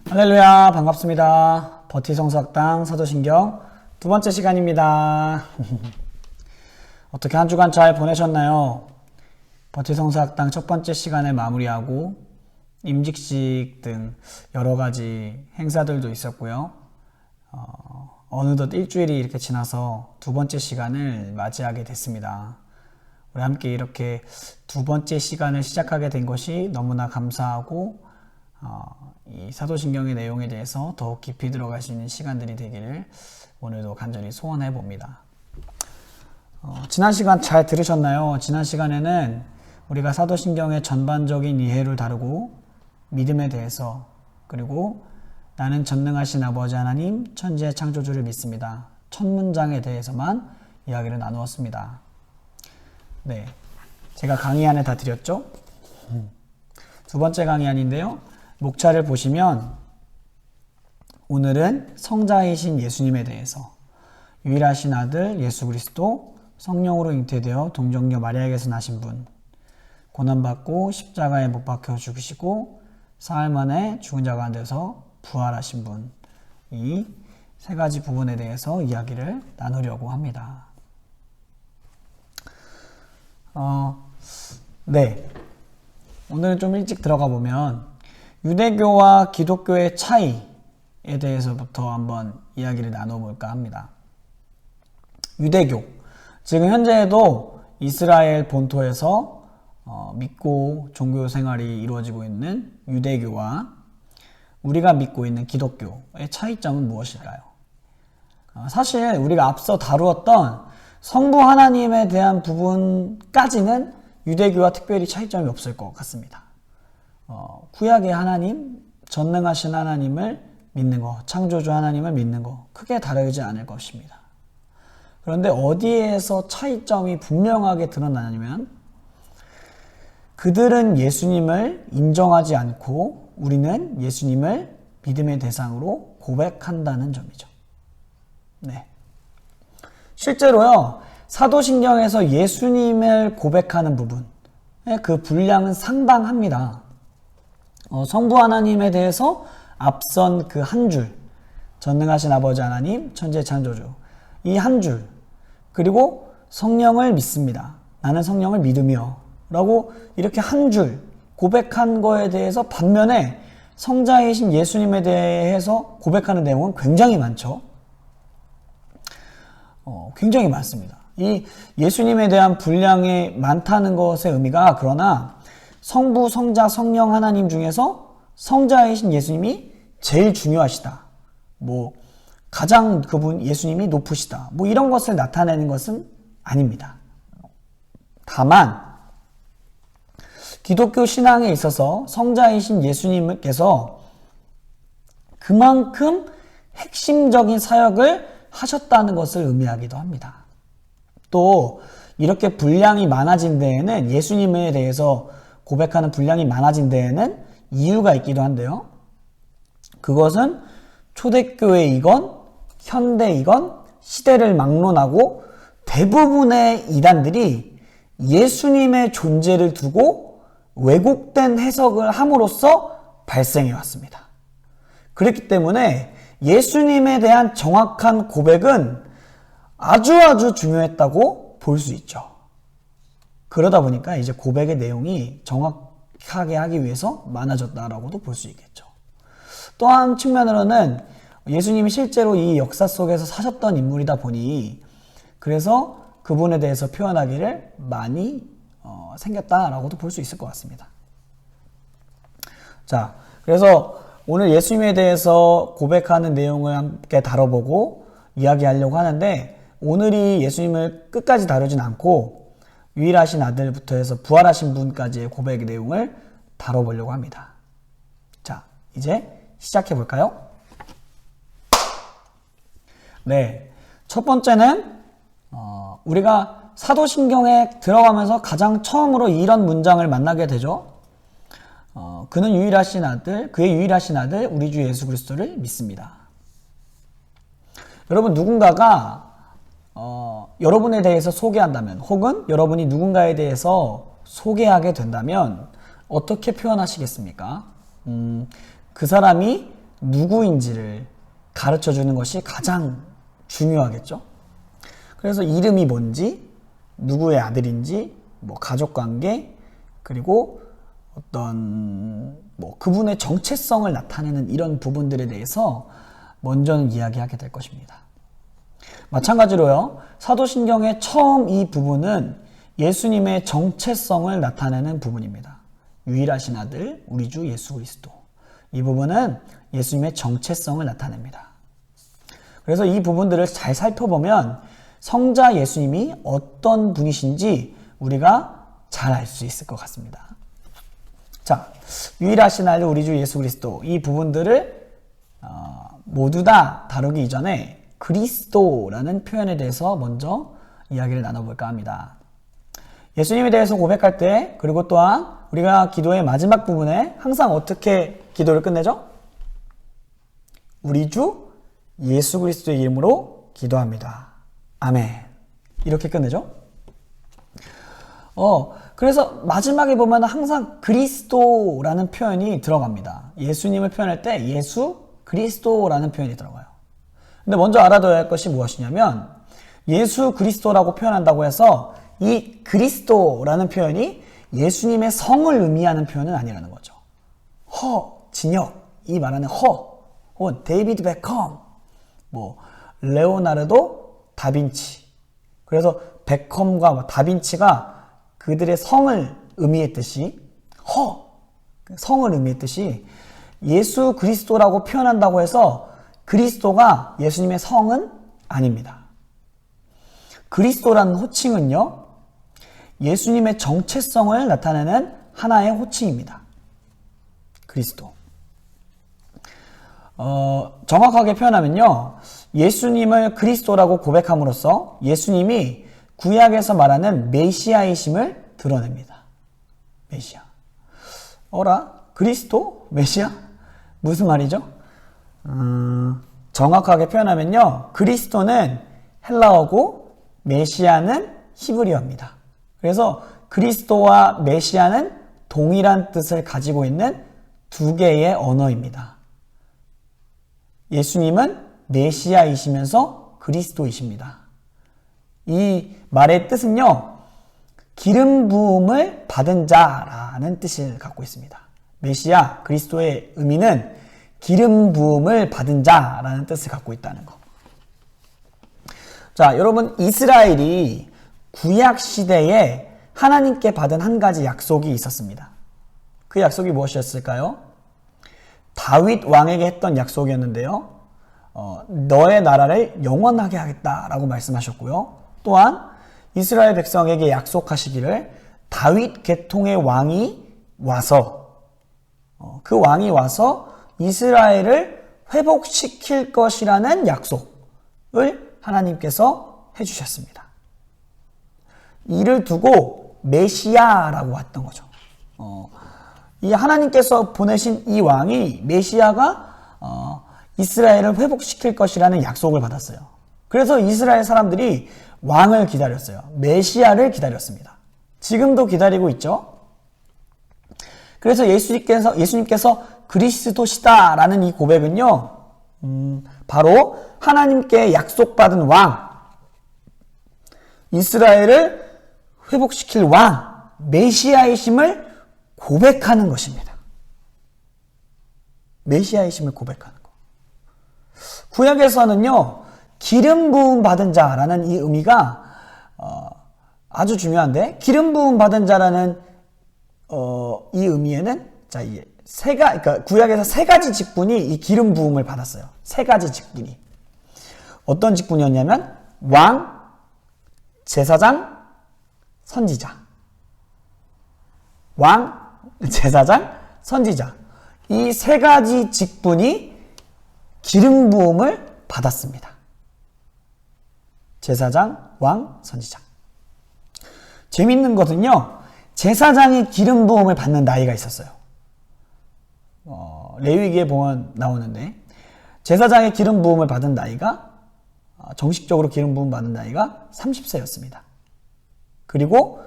할렐루야, 반갑습니다. 버티성서학당 사도신경 두 번째 시간입니다. 어떻게 한 주간 잘 보내셨나요? 버티성서학당 첫 번째 시간을 마무리하고 임직식 등 여러 가지 행사들도 있었고요. 어느덧 일주일이 이렇게 지나서 두 번째 시간을 맞이하게 됐습니다. 우리 함께 이렇게 두 번째 시간을 시작하게 된 것이 너무나 감사하고 이 사도신경의 내용에 대해서 더욱 깊이 들어갈 수 있는 시간들이 되기를 오늘도 간절히 소원해 봅니다. 지난 시간 잘 들으셨나요? 지난 시간에는 우리가 사도신경의 전반적인 이해를 다루고 믿음에 대해서, 그리고 나는 전능하신 아버지 하나님 천지의 창조주를 믿습니다, 첫 문장에 대해서만 이야기를 나누었습니다. 네, 제가 강의안에 다 드렸죠? 두 번째 강의안인데요, 목차를 보시면 오늘은 성자이신 예수님에 대해서, 유일하신 아들 예수 그리스도, 성령으로 잉태되어 동정녀 마리아에게서 나신 분, 고난받고 십자가에 못 박혀 죽으시고 사흘 만에 죽은 자 가운데서 부활하신 분, 이 세 가지 부분에 대해서 이야기를 나누려고 합니다. 네, 오늘은 좀 일찍 들어가 보면 유대교와 기독교의 차이에 대해서부터 한번 이야기를 나눠볼까 합니다. 유대교, 지금 현재에도 이스라엘 본토에서 믿고 종교 생활이 이루어지고 있는 유대교와 우리가 믿고 있는 기독교의 차이점은 무엇일까요? 사실 우리가 앞서 다루었던 성부 하나님에 대한 부분까지는 유대교와 특별히 차이점이 없을 것 같습니다. 구약의 하나님, 전능하신 하나님을 믿는 것, 창조주 하나님을 믿는 것, 크게 다르지 않을 것입니다. 그런데 어디에서 차이점이 분명하게 드러나냐면, 그들은 예수님을 인정하지 않고 우리는 예수님을 믿음의 대상으로 고백한다는 점이죠. 네. 실제로요, 사도신경에서 예수님을 고백하는 부분, 그 분량은 상당합니다. 성부 하나님에 대해서 앞선 그 한 줄, 전능하신 아버지 하나님 천지의 창조주, 이 한 줄, 그리고 성령을 믿습니다, 나는 성령을 믿으며 라고 이렇게 한 줄 고백한 거에 대해서 반면에 성자이신 예수님에 대해서 고백하는 내용은 굉장히 많죠. 굉장히 많습니다. 이 예수님에 대한 분량이 많다는 것의 의미가, 그러나 성부, 성자, 성령 하나님 중에서 성자이신 예수님이 제일 중요하시다, 가장 그분 예수님이 높으시다, 이런 것을 나타내는 것은 아닙니다. 다만 기독교 신앙에 있어서 성자이신 예수님께서 그만큼 핵심적인 사역을 하셨다는 것을 의미하기도 합니다. 또 이렇게 분량이 많아진 데에는, 예수님에 대해서 고백하는 분량이 많아진 데에는 이유가 있기도 한데요, 그것은 초대교회이건 현대이건 시대를 막론하고 대부분의 이단들이 예수님의 존재를 두고 왜곡된 해석을 함으로써 발생해 왔습니다. 그렇기 때문에 예수님에 대한 정확한 고백은 아주 중요했다고 볼 수 있죠. 그러다 보니까 이제 고백의 내용이 정확하게 하기 위해서 많아졌다라고도 볼 수 있겠죠. 또 한 측면으로는 예수님이 실제로 이 역사 속에서 사셨던 인물이다 보니, 그래서 그분에 대해서 표현하기를 많이 생겼다라고도 볼 수 있을 것 같습니다. 자, 그래서 오늘 예수님에 대해서 고백하는 내용을 함께 다뤄보고 이야기하려고 하는데, 오늘이 예수님을 끝까지 다루진 않고 유일하신 아들부터 해서 부활하신 분까지의 고백의 내용을 다뤄보려고 합니다. 자, 이제 시작해 볼까요? 네, 첫 번째는 우리가 사도신경에 들어가면서 가장 처음으로 이런 문장을 만나게 되죠. 그는 유일하신 아들, 그의 유일하신 아들 우리 주 예수 그리스도를 믿습니다. 여러분, 누군가가 여러분에 대해서 소개한다면, 혹은 여러분이 누군가에 대해서 소개하게 된다면 어떻게 표현하시겠습니까? 그 사람이 누구인지를 가르쳐 주는 것이 가장 중요하겠죠. 그래서 이름이 뭔지, 누구의 아들인지, 뭐 가족관계, 그리고 어떤 그분의 정체성을 나타내는 이런 부분들에 대해서 먼저는 이야기하게 될 것입니다. 마찬가지로요, 사도신경의 처음 이 부분은 예수님의 정체성을 나타내는 부분입니다. 유일하신 아들, 우리 주 예수 그리스도. 이 부분은 예수님의 정체성을 나타냅니다. 그래서 이 부분들을 잘 살펴보면 성자 예수님이 어떤 분이신지 우리가 잘 알 수 있을 것 같습니다. 자, 유일하신 아들 우리 주 예수 그리스도, 이 부분들을 모두 다 다루기 이전에 그리스도라는 표현에 대해서 먼저 이야기를 나눠볼까 합니다. 예수님에 대해서 고백할 때, 그리고 또한 우리가 기도의 마지막 부분에 항상 어떻게 기도를 끝내죠? 우리 주 예수 그리스도의 이름으로 기도합니다. 아멘. 이렇게 끝내죠? 그래서 마지막에 보면 항상 그리스도라는 표현이 들어갑니다. 예수님을 표현할 때 예수 그리스도라는 표현이 들어가요. 근데 먼저 알아둬야 할 것이 무엇이냐면, 예수 그리스도라고 표현한다고 해서 이 그리스도라는 표현이 예수님의 성을 의미하는 표현은 아니라는 거죠. 진혁, 이 말하는 혹은 데이비드 베컴, 레오나르도 다빈치. 그래서 베컴과 다빈치가 그들의 성을 의미했듯이, 성을 의미했듯이 예수 그리스도라고 표현한다고 해서 그리스도가 예수님의 성은 아닙니다. 그리스도라는 호칭은요, 예수님의 정체성을 나타내는 하나의 호칭입니다. 그리스도. 정확하게 표현하면요, 예수님을 그리스도라고 고백함으로써 예수님이 구약에서 말하는 메시아이심을 드러냅니다. 메시아. 그리스도? 메시아? 무슨 말이죠? 정확하게 표현하면요, 그리스도는 헬라어고 메시아는 히브리어입니다. 그래서 그리스도와 메시아는 동일한 뜻을 가지고 있는 두 개의 언어입니다. 예수님은 메시아이시면서 그리스도이십니다. 이 말의 뜻은요, 기름 부음을 받은 자라는 뜻을 갖고 있습니다. 메시아, 그리스도의 의미는 기름 부음을 받은 자라는 뜻을 갖고 있다는 것. 자, 여러분, 이스라엘이 구약 시대에 하나님께 받은 한 가지 약속이 있었습니다. 그 약속이 무엇이었을까요? 다윗 왕에게 했던 약속이었는데요. 너의 나라를 영원하게 하겠다라고 말씀하셨고요. 또한 이스라엘 백성에게 약속하시기를 다윗 계통의 왕이 와서 그 왕이 와서 이스라엘을 회복시킬 것이라는 약속을 하나님께서 해주셨습니다. 이를 두고 메시아라고 했던 거죠. 이 하나님께서 보내신 이 왕이, 메시아가 이스라엘을 회복시킬 것이라는 약속을 받았어요. 그래서 이스라엘 사람들이 왕을 기다렸어요. 메시아를 기다렸습니다. 지금도 기다리고 있죠. 그래서 예수님께서 그리스도시다라는 이 고백은요, 바로 하나님께 약속받은 왕, 이스라엘을 회복시킬 왕, 메시아이심을 고백하는 것입니다. 메시아이심을 고백하는 것. 구약에서는요, 기름 부음 받은 자라는 이 의미가 아주 중요한데, 기름 부음 받은 자라는 이 의미에는 그러니까 구약에서 세 가지 직분이 이 기름 부음을 받았어요. 세 가지 직분이. 어떤 직분이었냐면 왕, 제사장, 선지자. 왕, 제사장, 선지자. 이 세 가지 직분이 기름 부음을 받았습니다. 제사장, 왕, 선지자. 재밌는 것은요, 제사장이 기름 부음을 받는 나이가 있었어요. 레위기에 보면 나오는데, 제사장의 기름 부음을 받은 나이가, 정식적으로 기름 부음 받은 나이가 30세였습니다. 그리고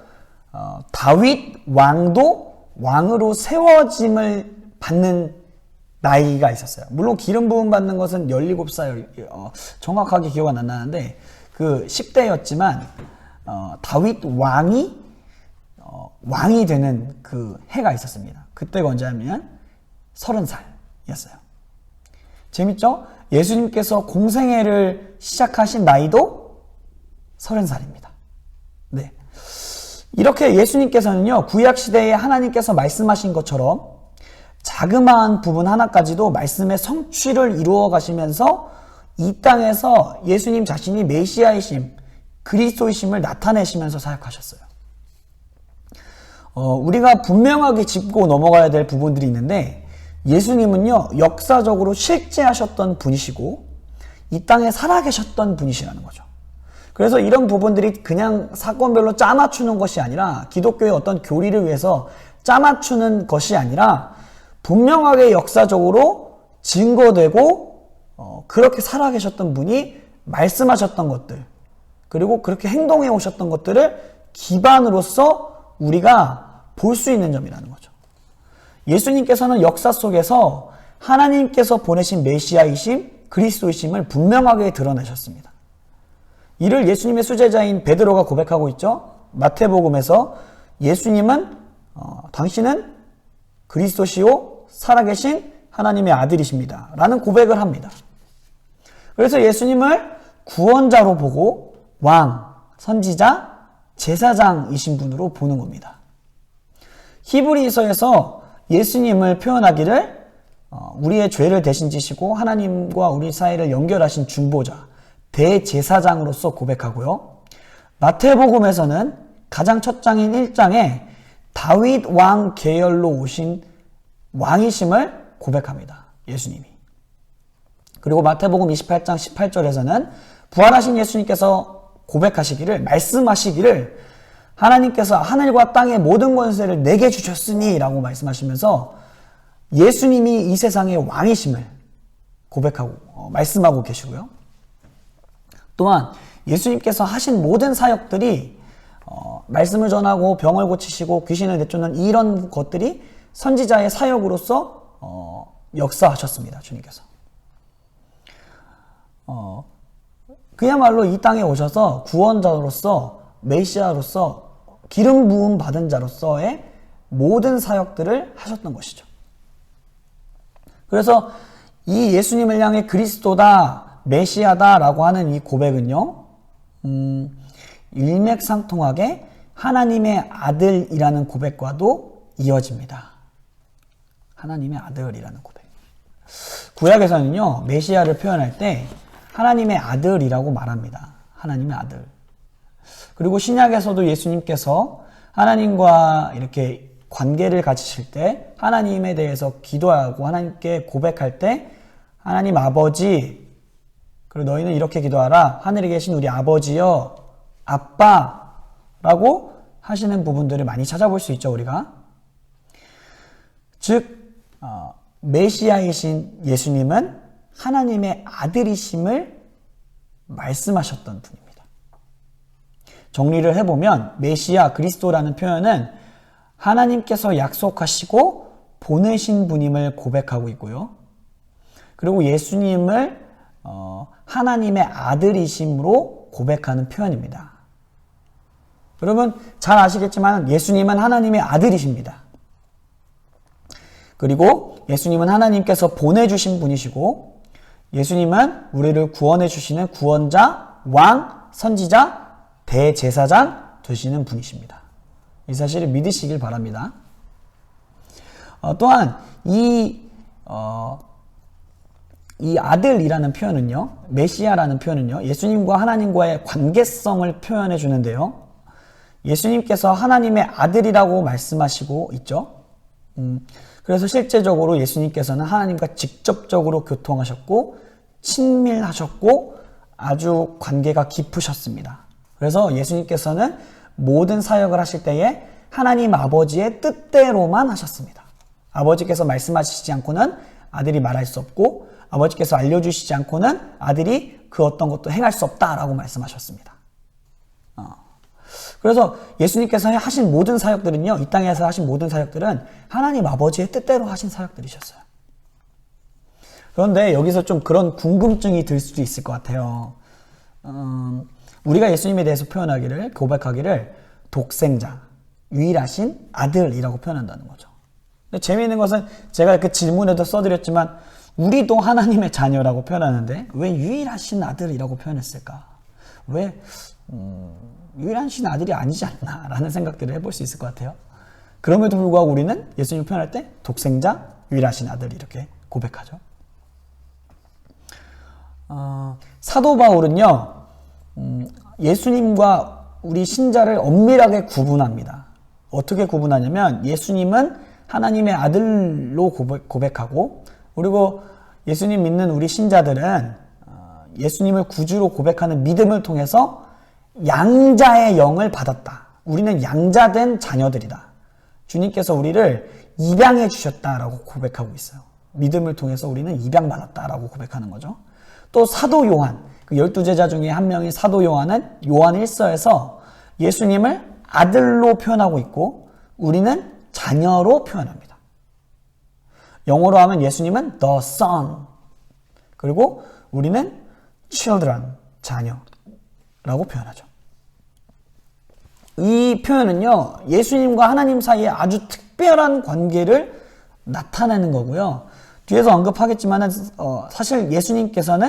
다윗 왕도 왕으로 세워짐을 받는 나이가 있었어요. 물론 기름 부음 받는 것은 17살, 정확하게 기억은 안 나는데 그 10대였지만 다윗 왕이 되는 그 해가 있었습니다. 그때가 언제냐면 30살이었어요. 재밌죠? 예수님께서 공생애를 시작하신 나이도 30살입니다. 네. 이렇게 예수님께서는요, 구약시대에 하나님께서 말씀하신 것처럼 자그마한 부분 하나까지도 말씀의 성취를 이루어 가시면서 이 땅에서 예수님 자신이 메시아이심, 그리스도이심을 나타내시면서 사역하셨어요. 우리가 분명하게 짚고 넘어가야 될 부분들이 있는데, 예수님은요, 역사적으로 실제하셨던 분이시고 이 땅에 살아계셨던 분이시라는 거죠. 그래서 이런 부분들이 그냥 사건별로 짜맞추는 것이 아니라, 기독교의 어떤 교리를 위해서 짜맞추는 것이 아니라 분명하게 역사적으로 증거되고 그렇게 살아계셨던 분이 말씀하셨던 것들, 그리고 그렇게 행동해 오셨던 것들을 기반으로서 우리가 볼 수 있는 점이라는 거죠. 예수님께서는 역사 속에서 하나님께서 보내신 메시아이심, 그리스도이심을 분명하게 드러내셨습니다. 이를 예수님의 수제자인 베드로가 고백하고 있죠. 마태복음에서 예수님은 당신은 그리스도시요 살아계신 하나님의 아들이십니다 라는 고백을 합니다. 그래서 예수님을 구원자로 보고 왕, 선지자, 제사장이신 분으로 보는 겁니다. 히브리서에서 예수님을 표현하기를 우리의 죄를 대신 지시고 하나님과 우리 사이를 연결하신 중보자, 대제사장으로서 고백하고요. 마태복음에서는 가장 첫 장인 1장에 다윗 왕 계열로 오신 왕이심을 고백합니다. 예수님이. 그리고 마태복음 28장 18절에서는 부활하신 예수님께서 고백하시기를, 말씀하시기를 하나님께서 하늘과 땅의 모든 권세를 내게 주셨으니 라고 말씀하시면서 예수님이 이 세상의 왕이심을 고백하고 말씀하고 계시고요. 또한 예수님께서 하신 모든 사역들이 말씀을 전하고 병을 고치시고 귀신을 내쫓는 이런 것들이 선지자의 사역으로서 역사하셨습니다. 주님께서. 그야말로 이 땅에 오셔서 구원자로서, 메시아로서, 기름 부음 받은 자로서의 모든 사역들을 하셨던 것이죠. 그래서 이 예수님을 향해 그리스도다, 메시아다 라고 하는 이 고백은요, 일맥상통하게 하나님의 아들이라는 고백과도 이어집니다. 하나님의 아들이라는 고백. 구약에서는요, 메시아를 표현할 때 하나님의 아들이라고 말합니다. 하나님의 아들. 그리고 신약에서도 예수님께서 하나님과 이렇게 관계를 가지실 때, 하나님에 대해서 기도하고 하나님께 고백할 때 하나님 아버지, 그리고 너희는 이렇게 기도하라. 하늘에 계신 우리 아버지여, 아빠라고 하시는 부분들을 많이 찾아볼 수 있죠, 우리가. 즉 메시아이신 예수님은 하나님의 아들이심을 말씀하셨던 분입니다. 정리를 해보면 메시아, 그리스도라는 표현은 하나님께서 약속하시고 보내신 분임을 고백하고 있고요. 그리고 예수님을 하나님의 아들이심으로 고백하는 표현입니다. 여러분 잘 아시겠지만 예수님은 하나님의 아들이십니다. 그리고 예수님은 하나님께서 보내주신 분이시고, 예수님은 우리를 구원해 주시는 구원자, 왕, 선지자, 대제사장 되시는 분이십니다. 이 사실을 믿으시길 바랍니다. 또한 이 아들이라는 표현은요, 메시아라는 표현은요, 예수님과 하나님과의 관계성을 표현해 주는데요. 예수님께서 하나님의 아들이라고 말씀하시고 있죠. 그래서 실제적으로 예수님께서는 하나님과 직접적으로 교통하셨고 친밀하셨고 아주 관계가 깊으셨습니다. 그래서 예수님께서는 모든 사역을 하실 때에 하나님 아버지의 뜻대로만 하셨습니다. 아버지께서 말씀하시지 않고는 아들이 말할 수 없고, 아버지께서 알려주시지 않고는 아들이 그 어떤 것도 행할 수 없다라고 말씀하셨습니다. 그래서 예수님께서 하신 모든 사역들은요, 이 땅에서 하신 모든 사역들은 하나님 아버지의 뜻대로 하신 사역들이셨어요. 그런데 여기서 좀 그런 궁금증이 들 수도 있을 것 같아요. 우리가 예수님에 대해서 고백하기를 독생자, 유일하신 아들이라고 표현한다는 거죠. 근데 재미있는 것은 제가 그 질문에도 써드렸지만 우리도 하나님의 자녀라고 표현하는데 왜 유일하신 아들이라고 표현했을까? 왜 유일하신 아들이 아니지 않나 라는 생각들을 해볼 수 있을 것 같아요. 그럼에도 불구하고 우리는 예수님을 표현할 때 독생자, 유일하신 아들 이렇게 고백하죠. 사도 바울은요, 예수님과 우리 신자를 엄밀하게 구분합니다. 어떻게 구분하냐면 예수님은 하나님의 아들로 고백하고, 그리고 예수님 믿는 우리 신자들은 예수님을 구주로 고백하는 믿음을 통해서 양자의 영을 받았다. 우리는 양자된 자녀들이다. 주님께서 우리를 입양해 주셨다라고 고백하고 있어요. 믿음을 통해서 우리는 입양받았다라고 고백하는 거죠. 또 사도 요한, 그 12제자 중에 한 명인 사도 요한은 요한 1서에서 예수님을 아들로 표현하고 있고 우리는 자녀로 표현합니다. 영어로 하면 예수님은 the son, 그리고 우리는 children, 자녀라고 표현하죠. 이 표현은요, 예수님과 하나님 사이에 아주 특별한 관계를 나타내는 거고요. 뒤에서 언급하겠지만 사실 예수님께서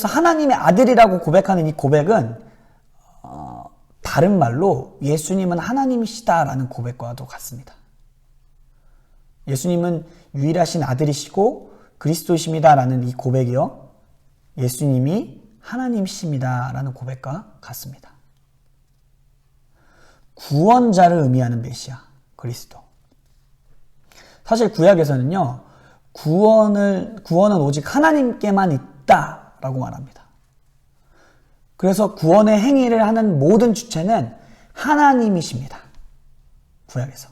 하나님의 아들이라고 고백하는 이 고백은 다른 말로 예수님은 하나님이시다라는 고백과도 같습니다. 예수님은 유일하신 아들이시고 그리스도이십니다라는 이 고백이요, 예수님이 하나님이십니다라는 고백과 같습니다. 구원자를 의미하는 메시아, 그리스도. 사실 구약에서는요, 구원은 오직 하나님께만 있다라고 말합니다. 그래서 구원의 행위를 하는 모든 주체는 하나님이십니다. 구약에서.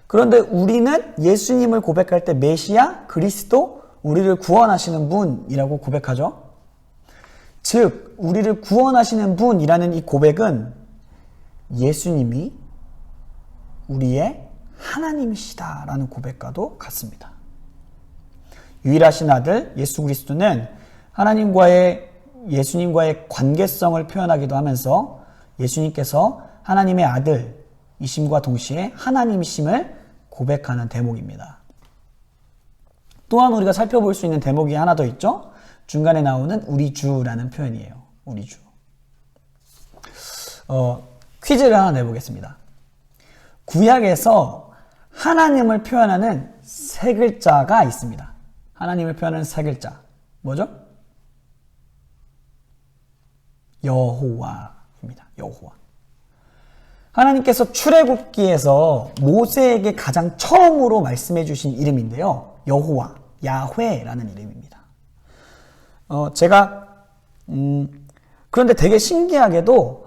그런데 우리는 예수님을 고백할 때 메시아, 그리스도, 우리를 구원하시는 분이라고 고백하죠. 즉, 우리를 구원하시는 분이라는 이 고백은 예수님이 우리의 하나님이시다라는 고백과도 같습니다. 유일하신 아들 예수 그리스도는 예수님과의 관계성을 표현하기도 하면서 예수님께서 하나님의 아들이심과 동시에 하나님이심을 고백하는 대목입니다. 또한 우리가 살펴볼 수 있는 대목이 하나 더 있죠. 중간에 나오는 우리 주라는 표현이에요. 우리 주. 퀴즈를 하나 내보겠습니다. 구약에서 하나님을 표현하는 세 글자가 있습니다. 하나님을 표현하는 세 글자. 뭐죠? 여호와입니다. 여호와. 하나님께서 출애굽기에서 모세에게 가장 처음으로 말씀해 주신 이름인데요. 여호와, 야훼라는 이름입니다. 그런데 되게 신기하게도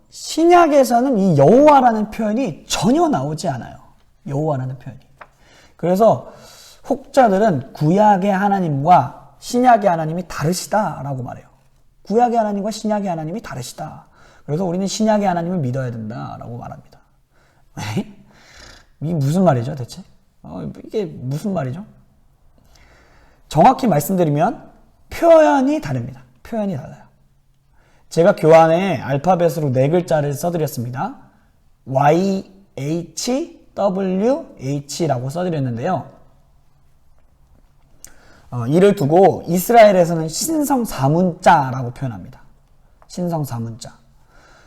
신약에서는 이 여호와라는 표현이 전혀 나오지 않아요. 여호와라는 표현이. 그래서 혹자들은 구약의 하나님과 신약의 하나님이 다르시다라고 말해요. 구약의 하나님과 신약의 하나님이 다르시다. 그래서 우리는 신약의 하나님을 믿어야 된다라고 말합니다. 이게 무슨 말이죠, 대체? 이게 무슨 말이죠? 정확히 말씀드리면 표현이 다릅니다. 표현이 달라요. 제가 교환에 알파벳으로 네 글자를 써드렸습니다. YHWH라고 써드렸는데요. 이를 두고 이스라엘에서는 신성사문자라고 표현합니다. 신성사문자.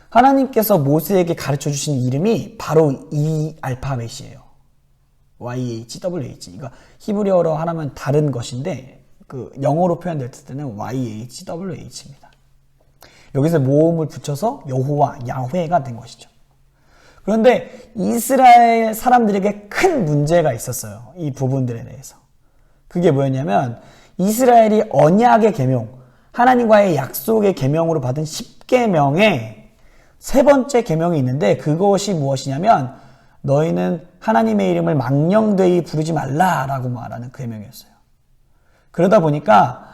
하나님께서 모세에게 가르쳐주신 이름이 바로 이 알파벳이에요. YHWH. 그러니까 히브리어로 하면 다른 것인데 그 영어로 표현될 때는 YHWH입니다. 여기서 모음을 붙여서 여호와, 야훼가 된 것이죠. 그런데 이스라엘 사람들에게 큰 문제가 있었어요. 이 부분들에 대해서. 그게 뭐였냐면 이스라엘이 언약의 계명, 하나님과의 약속의 계명으로 받은 10계명에 세 번째 계명이 있는데 그것이 무엇이냐면 너희는 하나님의 이름을 망령되이 부르지 말라라고 말하는 그 계명이었어요. 그러다 보니까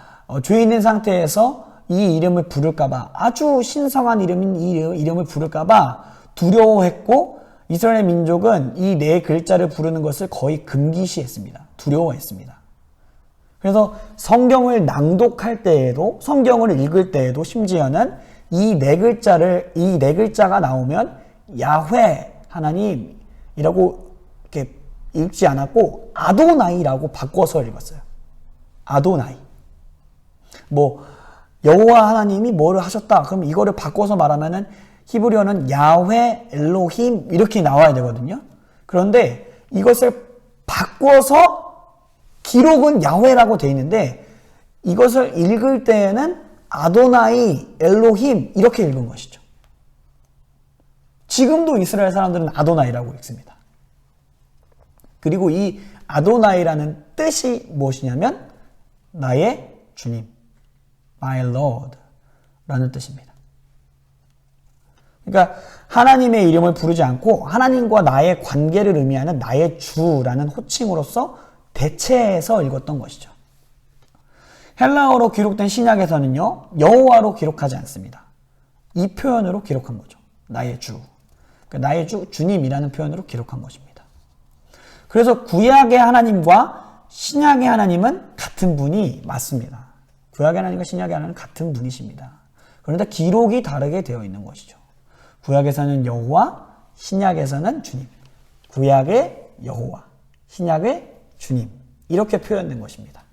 죄 있는 상태에서 이 이름을 부를까봐, 아주 신성한 이름인 이 이름을 부를까봐 두려워했고 이스라엘 민족은 이 네 글자를 부르는 것을 거의 금기시했습니다. 두려워했습니다. 그래서 성경을 낭독할 때에도, 성경을 읽을 때에도 심지어는 이 네 글자가 나오면 야훼 하나님이라고 이렇게 읽지 않았고 아도나이라고 바꿔서 읽었어요. 아도나이. 여호와 하나님이 뭐를 하셨다. 그럼 이거를 바꿔서 말하면은 히브리어는 야훼 엘로힘 이렇게 나와야 되거든요. 그런데 이것을 바꿔서 기록은 야훼라고 되어 있는데 이것을 읽을 때에는 아도나이 엘로힘 이렇게 읽은 것이죠. 지금도 이스라엘 사람들은 아도나이라고 읽습니다. 그리고 이 아도나이라는 뜻이 무엇이냐면 나의 주님, my Lord 라는 뜻입니다. 그러니까 하나님의 이름을 부르지 않고 하나님과 나의 관계를 의미하는 나의 주라는 호칭으로서 대체해서 읽었던 것이죠. 헬라어로 기록된 신약에서는요, 여호와로 기록하지 않습니다. 이 표현으로 기록한 거죠. 나의 주. 그러니까 나의 주, 주님이라는 표현으로 기록한 것입니다. 그래서 구약의 하나님과 신약의 하나님은 같은 분이 맞습니다. 구약의 하나님과 신약의 하나님은 같은 분이십니다. 그런데 기록이 다르게 되어 있는 것이죠. 구약에서는 여호와, 신약에서는 주님. 구약의 여호와, 신약의 주님. 이렇게 표현된 것입니다.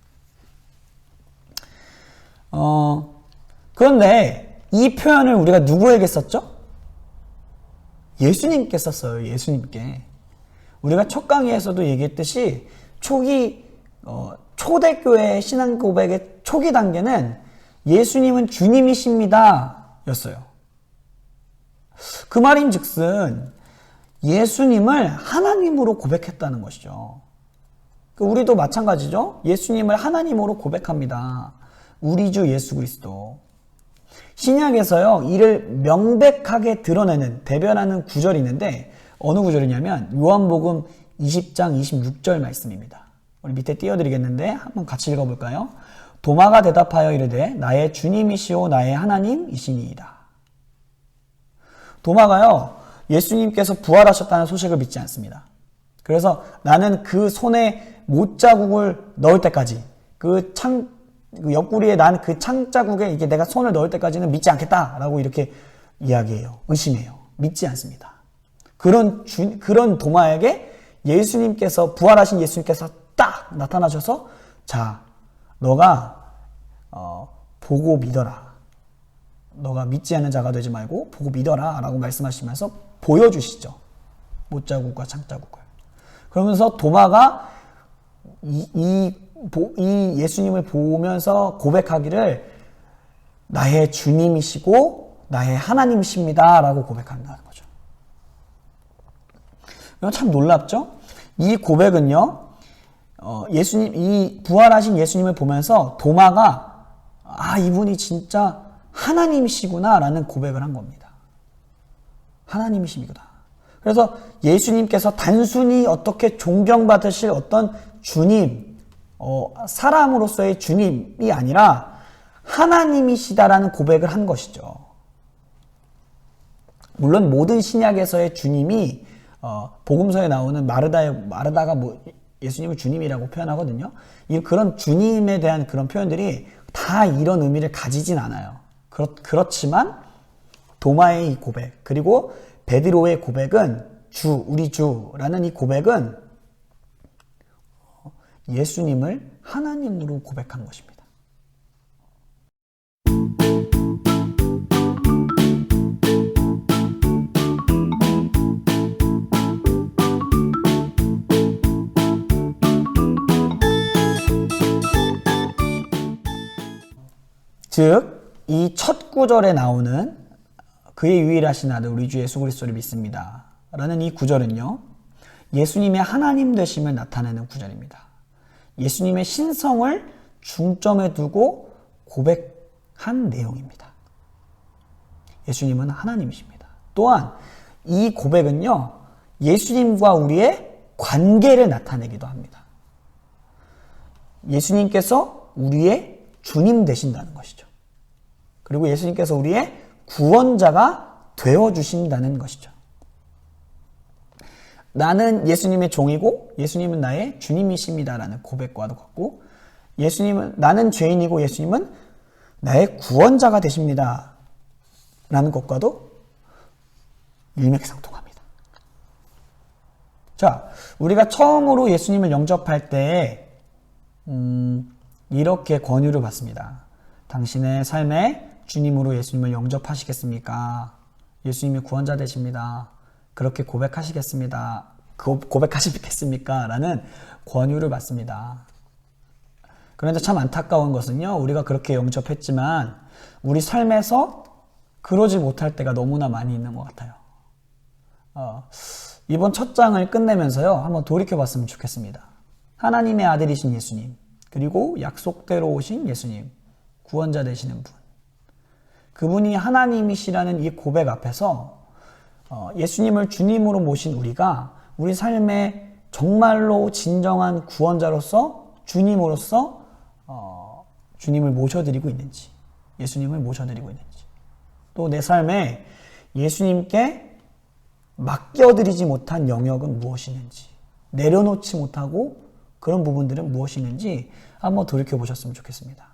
그런데 이 표현을 우리가 누구에게 썼죠? 예수님께 썼어요. 예수님께. 우리가 첫 강의에서도 얘기했듯이 초대교회 신앙 고백의 초기 단계는 예수님은 주님이십니다 였어요. 그 말인즉슨 예수님을 하나님으로 고백했다는 것이죠. 우리도 마찬가지죠. 예수님을 하나님으로 고백합니다. 우리 주 예수 그리스도. 신약에서요, 이를 명백하게 드러내는, 대변하는 구절이 있는데 어느 구절이냐면 요한복음 20장 26절 말씀입니다. 우리 밑에 띄워드리겠는데 한번 같이 읽어볼까요? 도마가 대답하여 이르되 나의 주님이시오 나의 하나님이시니이다. 도마가요, 예수님께서 부활하셨다는 소식을 믿지 않습니다. 그래서 나는 그 손에 못자국을 넣을 때까지, 그 옆구리에 난 그 창자국에 이게 내가 손을 넣을 때까지는 믿지 않겠다라고 이렇게 이야기해요. 의심해요. 믿지 않습니다. 그런 도마에게 예수님께서, 부활하신 예수님께서 딱 나타나셔서, 자, 너가 보고 믿어라. 너가 믿지 않는 자가 되지 말고 보고 믿어라 라고 말씀하시면서 보여주시죠. 못자국과 창자국을. 그러면서 도마가 이 예수님을 보면서 고백하기를 나의 주님이시고 나의 하나님이십니다 라고 고백한다는 거죠. 이건 참 놀랍죠? 이 고백은요, 이 부활하신 예수님을 보면서 도마가 이분이 진짜 하나님이시구나 라는 고백을 한 겁니다. 하나님이십니다. 그래서 예수님께서 단순히 어떻게 존경받으실 어떤 주님, 사람으로서의 주님이 아니라 하나님이시다라는 고백을 한 것이죠. 물론 모든 신약에서의 주님이 복음서에 나오는 마르다가 예수님을 주님이라고 표현하거든요. 그런 주님에 대한 그런 표현들이 다 이런 의미를 가지진 않아요. 그렇지만 도마의 이 고백, 그리고 베드로의 고백은 우리 주라는 이 고백은 예수님을 하나님으로 고백한 것입니다. 즉, 이 첫 구절에 나오는 그의 유일하신 아들 우리 주 예수 그리스도를 믿습니다 라는 이 구절은요, 예수님의 하나님 되심을 나타내는 구절입니다. 예수님의 신성을 중점에 두고 고백한 내용입니다. 예수님은 하나님이십니다. 또한 이 고백은요, 예수님과 우리의 관계를 나타내기도 합니다. 예수님께서 우리의 주님 되신다는 것이죠. 그리고 예수님께서 우리의 구원자가 되어주신다는 것이죠. 나는 예수님의 종이고 예수님은 나의 주님이십니다라는 고백과도 같고, 나는 죄인이고 예수님은 나의 구원자가 되십니다 라는 것과도 일맥상통합니다. 자, 우리가 처음으로 예수님을 영접할 때 이렇게 권유를 받습니다. 당신의 삶에 주님으로 예수님을 영접하시겠습니까? 예수님이 구원자 되십니다. 그렇게 고백하시겠습니다. 고백하시겠습니까? 라는 권유를 받습니다. 그런데 참 안타까운 것은요, 우리가 그렇게 영접했지만 우리 삶에서 그러지 못할 때가 너무나 많이 있는 것 같아요. 이번 첫 장을 끝내면서요, 한번 돌이켜봤으면 좋겠습니다. 하나님의 아들이신 예수님, 그리고 약속대로 오신 예수님, 구원자 되시는 분, 그분이 하나님이시라는 이 고백 앞에서 예수님을 주님으로 모신 우리가 우리 삶에 정말로 진정한 구원자로서, 주님으로서 주님을 모셔드리고 있는지, 예수님을 모셔드리고 있는지, 또 내 삶에 예수님께 맡겨드리지 못한 영역은 무엇이는지, 내려놓지 못하고 그런 부분들은 무엇이는지 한번 돌이켜 보셨으면 좋겠습니다.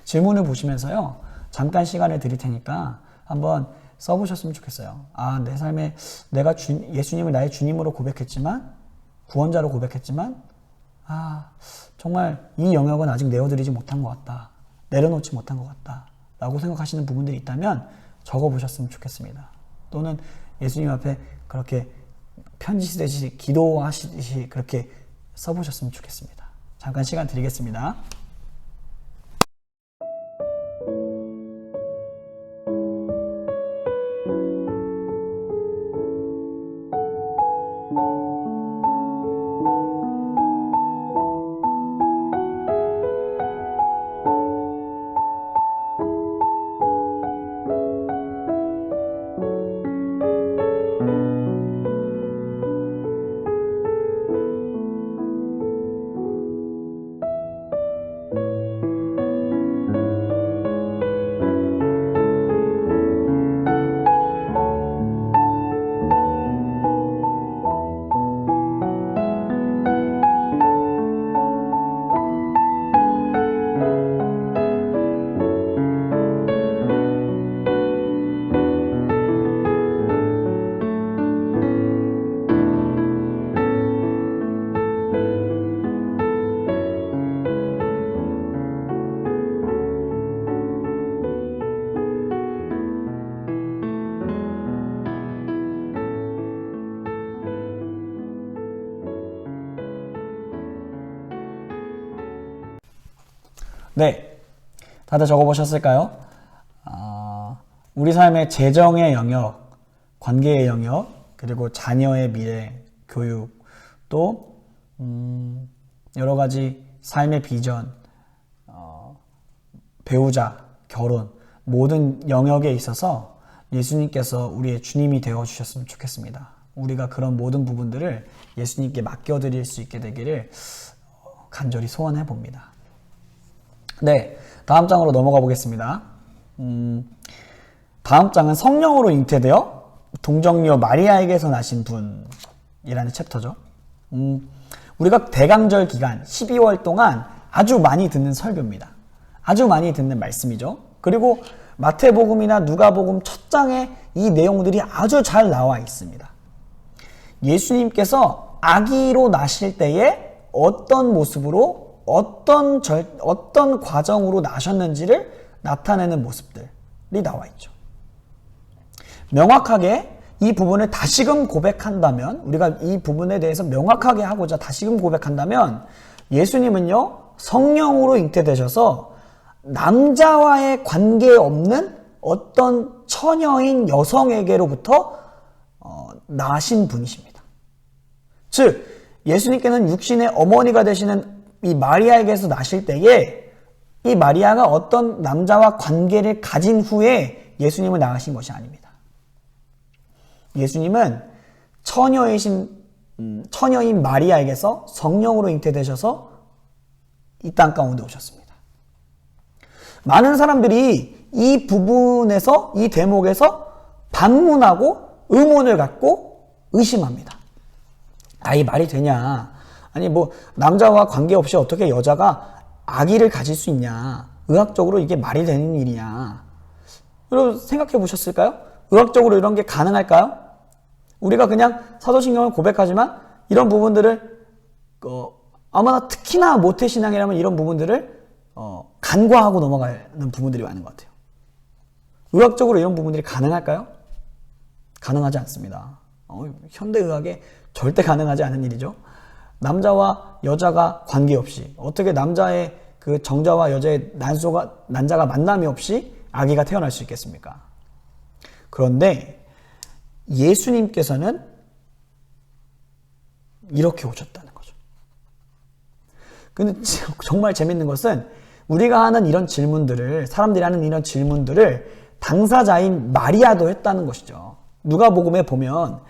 질문을 보시면서요, 잠깐 시간을 드릴 테니까 한번 써보셨으면 좋겠어요. 내 삶에 내가 예수님을 나의 주님으로 고백했지만, 구원자로 고백했지만, 정말 이 영역은 아직 내어드리지 못한 것 같다, 내려놓지 못한 것 같다 라고 생각하시는 부분들이 있다면 적어보셨으면 좋겠습니다. 또는 예수님 앞에 그렇게 편지 쓰듯이 기도하시듯이 그렇게 써보셨으면 좋겠습니다. 잠깐 시간 드리겠습니다. 네, 다들 적어보셨을까요? 우리 삶의 재정의 영역, 관계의 영역, 그리고 자녀의 미래, 교육, 또 여러 가지 삶의 비전, 배우자, 결혼, 모든 영역에 있어서 예수님께서 우리의 주님이 되어주셨으면 좋겠습니다. 우리가 그런 모든 부분들을 예수님께 맡겨드릴 수 있게 되기를 간절히 소원해 봅니다. 네, 다음 장으로 넘어가 보겠습니다. 다음 장은 성령으로 잉태되어 동정녀 마리아에게서 나신 분이라는 챕터죠. 우리가 대강절 기간 12월 동안 아주 많이 듣는 설교입니다. 아주 많이 듣는 말씀이죠. 그리고 마태복음이나 누가복음 첫 장에 이 내용들이 아주 잘 나와 있습니다. 예수님께서 아기로 나실 때에 어떤 모습으로 어떤 과정으로 나셨는지를 나타내는 모습들이 나와 있죠. 명확하게 이 부분을 다시금 고백한다면, 우리가 이 부분에 대해서 명확하게 하고자 다시금 고백한다면, 예수님은요, 성령으로 잉태되셔서 남자와의 관계없는 어떤 처녀인 여성에게로부터 나신 분이십니다. 즉, 예수님께는 육신의 어머니가 되시는 이 마리아에게서 나실 때에 이 마리아가 어떤 남자와 관계를 가진 후에 예수님을 낳으신 것이 아닙니다. 예수님은 처녀인 마리아에게서 성령으로 잉태되셔서 이 땅 가운데 오셨습니다. 많은 사람들이 이 부분에서, 이 대목에서 반문하고 의문을 갖고 의심합니다. 이 말이 되냐. 아니 뭐 남자와 관계없이 어떻게 여자가 아기를 가질 수 있냐. 의학적으로 이게 말이 되는 일이냐. 여러분 생각해 보셨을까요? 의학적으로 이런 게 가능할까요? 우리가 그냥 사도신경을 고백하지만 이런 부분들을 아마나 특히나 모태신앙이라면 이런 부분들을 간과하고 넘어가는 부분들이 많은 것 같아요. 의학적으로 이런 부분들이 가능할까요? 가능하지 않습니다. 현대의학에 절대 가능하지 않은 일이죠. 남자와 여자가 관계없이 어떻게 남자의 그 정자와 여자의 난자가 만남이 없이 아기가 태어날 수 있겠습니까? 그런데 예수님께서는 이렇게 오셨다는 거죠. 근데 정말 재밌는 것은 우리가 하는 이런 질문들을, 사람들이 하는 이런 질문들을 당사자인 마리아도 했다는 것이죠. 누가복음에 보면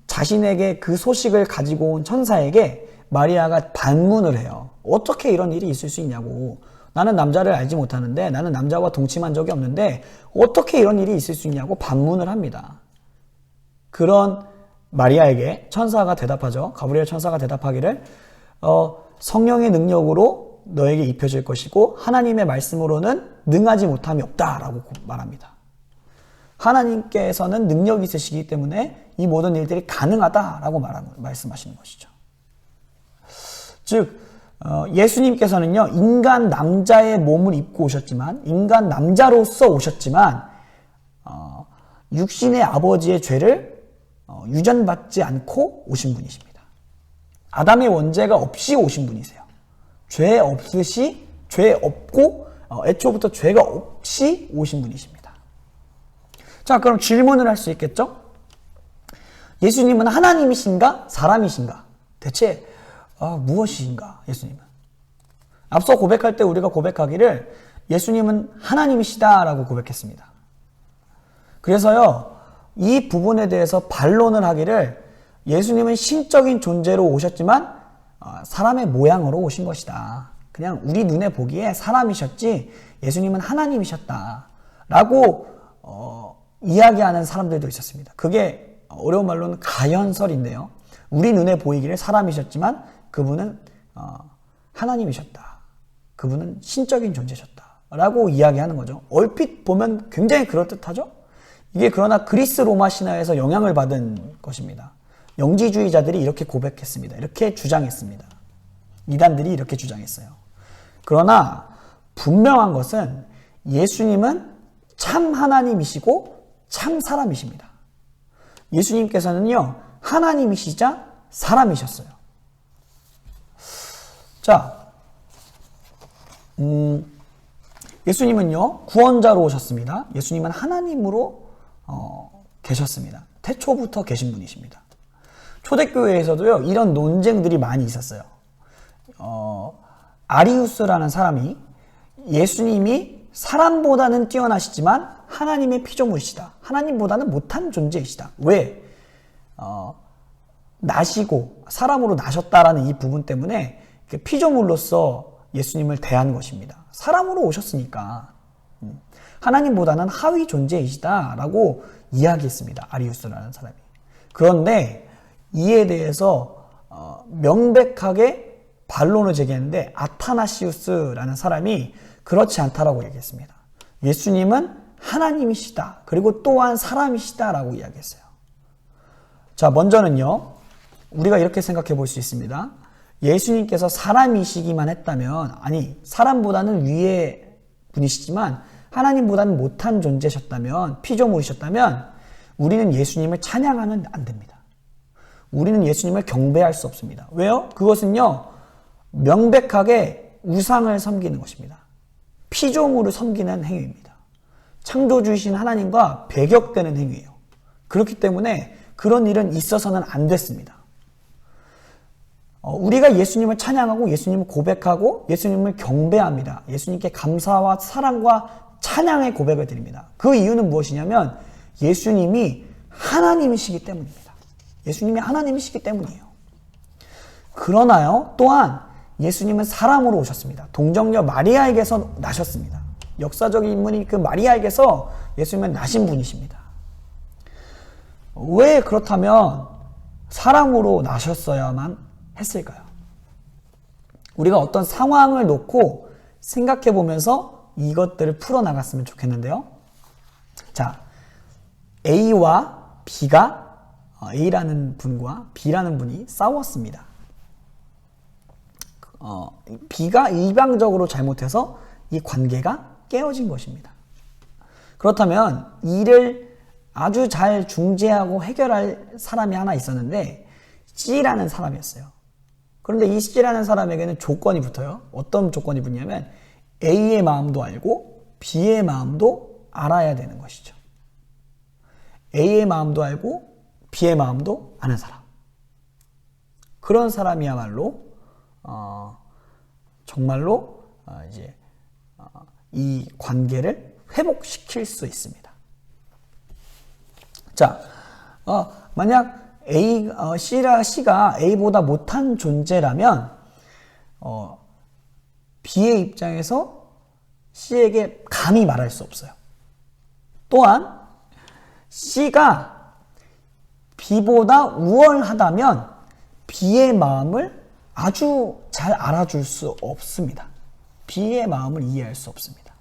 자신에게 그 소식을 가지고 온 천사에게 마리아가 반문을 해요. 어떻게 이런 일이 있을 수 있냐고. 나는 남자를 알지 못하는데, 나는 남자와 동침한 적이 없는데 어떻게 이런 일이 있을 수 있냐고 반문을 합니다. 그런 마리아에게 천사가 대답하죠. 가브리엘 천사가 대답하기를 성령의 능력으로 너에게 입혀질 것이고 하나님의 말씀으로는 능하지 못함이 없다라고 말합니다. 하나님께서는 능력이 있으시기 때문에 이 모든 일들이 가능하다라고 말씀하시는 것이죠. 즉 예수님께서는요, 인간 남자의 몸을 입고 오셨지만, 인간 남자로서 오셨지만 육신의 아버지의 죄를 유전받지 않고 오신 분이십니다. 아담의 원죄가 없이 오신 분이세요. 죄 없고 애초부터 죄가 없이 오신 분이십니다. 자, 그럼 질문을 할 수 있겠죠? 예수님은 하나님이신가? 사람이신가? 대체 무엇이신가? 예수님은. 앞서 고백할 때 우리가 고백하기를 예수님은 하나님이시다라고 고백했습니다. 그래서요, 이 부분에 대해서 반론을 하기를 예수님은 신적인 존재로 오셨지만 사람의 모양으로 오신 것이다. 그냥 우리 눈에 보기에 사람이셨지 예수님은 하나님이셨다 라고 이야기하는 사람들도 있었습니다. 그게 어려운 말로는 가현설인데요. 우리 눈에 보이기를 사람이셨지만 그분은 하나님이셨다. 그분은 신적인 존재셨다 라고 이야기하는 거죠. 얼핏 보면 굉장히 그럴듯하죠. 이게 그러나 그리스 로마 신화에서 영향을 받은 것입니다. 영지주의자들이 이렇게 고백했습니다. 이렇게 주장했습니다. 이단들이 이렇게 주장했어요. 그러나 분명한 것은 예수님은 참 하나님이시고 참 사람이십니다. 예수님께서는요, 하나님이시자 사람이셨어요. 자, 예수님은요, 구원자로 오셨습니다. 예수님은 하나님으로 계셨습니다. 태초부터 계신 분이십니다. 초대교회에서도요, 이런 논쟁들이 많이 있었어요. 아리우스라는 사람이 예수님이 사람보다는 뛰어나시지만 하나님의 피조물이시다. 하나님보다는 못한 존재이시다. 왜? 나시고 사람으로 나셨다라는 이 부분 때문에 피조물로서 예수님을 대한 것입니다. 사람으로 오셨으니까 하나님보다는 하위 존재이시다라고 이야기했습니다. 아리우스라는 사람이. 그런데 이에 대해서 명백하게 반론을 제기했는데 아타나시우스라는 사람이 그렇지 않다라고 얘기했습니다. 예수님은 하나님이시다. 그리고 또한 사람이시다라고 이야기했어요. 자, 먼저는요, 우리가 이렇게 생각해 볼 수 있습니다. 예수님께서 사람이시기만 했다면, 아니, 사람보다는 위의 분이시지만 하나님보다는 못한 존재셨다면, 피조물이셨다면 우리는 예수님을 찬양하면 안 됩니다. 우리는 예수님을 경배할 수 없습니다. 왜요? 그것은요, 명백하게 우상을 섬기는 것입니다. 피조물을 섬기는 행위입니다. 창조주이신 하나님과 배격되는 행위예요. 그렇기 때문에 그런 일은 있어서는 안 됐습니다. 우리가 예수님을 찬양하고 예수님을 고백하고 예수님을 경배합니다. 예수님께 감사와 사랑과 찬양의 고백을 드립니다. 그 이유는 무엇이냐면 예수님이 하나님이시기 때문입니다. 예수님이 하나님이시기 때문이에요. 그러나요, 또한 예수님은 사람으로 오셨습니다. 동정녀 마리아에게서 나셨습니다. 역사적인 인물인 그 마리아에게서 예수님은 나신 분이십니다. 왜 그렇다면 사람으로 나셨어야만 했을까요? 우리가 어떤 상황을 놓고 생각해 보면서 이것들을 풀어나갔으면 좋겠는데요. 자, A와 B가 A라는 분과 B라는 분이 싸웠습니다. B가 일방적으로 잘못해서 이 관계가 깨어진 것입니다. 그렇다면 이를 아주 잘 중재하고 해결할 사람이 하나 있었는데 C라는 사람이었어요. 그런데 이 C라는 사람에게는 조건이 붙어요. 어떤 조건이 붙냐면 A의 마음도 알고 B의 마음도 알아야 되는 것이죠. A의 마음도 알고 B의 마음도 아는 사람. 그런 사람이야말로 정말로 이제 이 관계를 회복시킬 수 있습니다. 자, 만약 C가 A보다 못한 존재라면 B의 입장에서 C에게 감히 말할 수 없어요. 또한 C가 B보다 우월하다면 B의 마음을 아주 잘 알아줄 수 없습니다. B의 마음을 이해할 수 없습니다.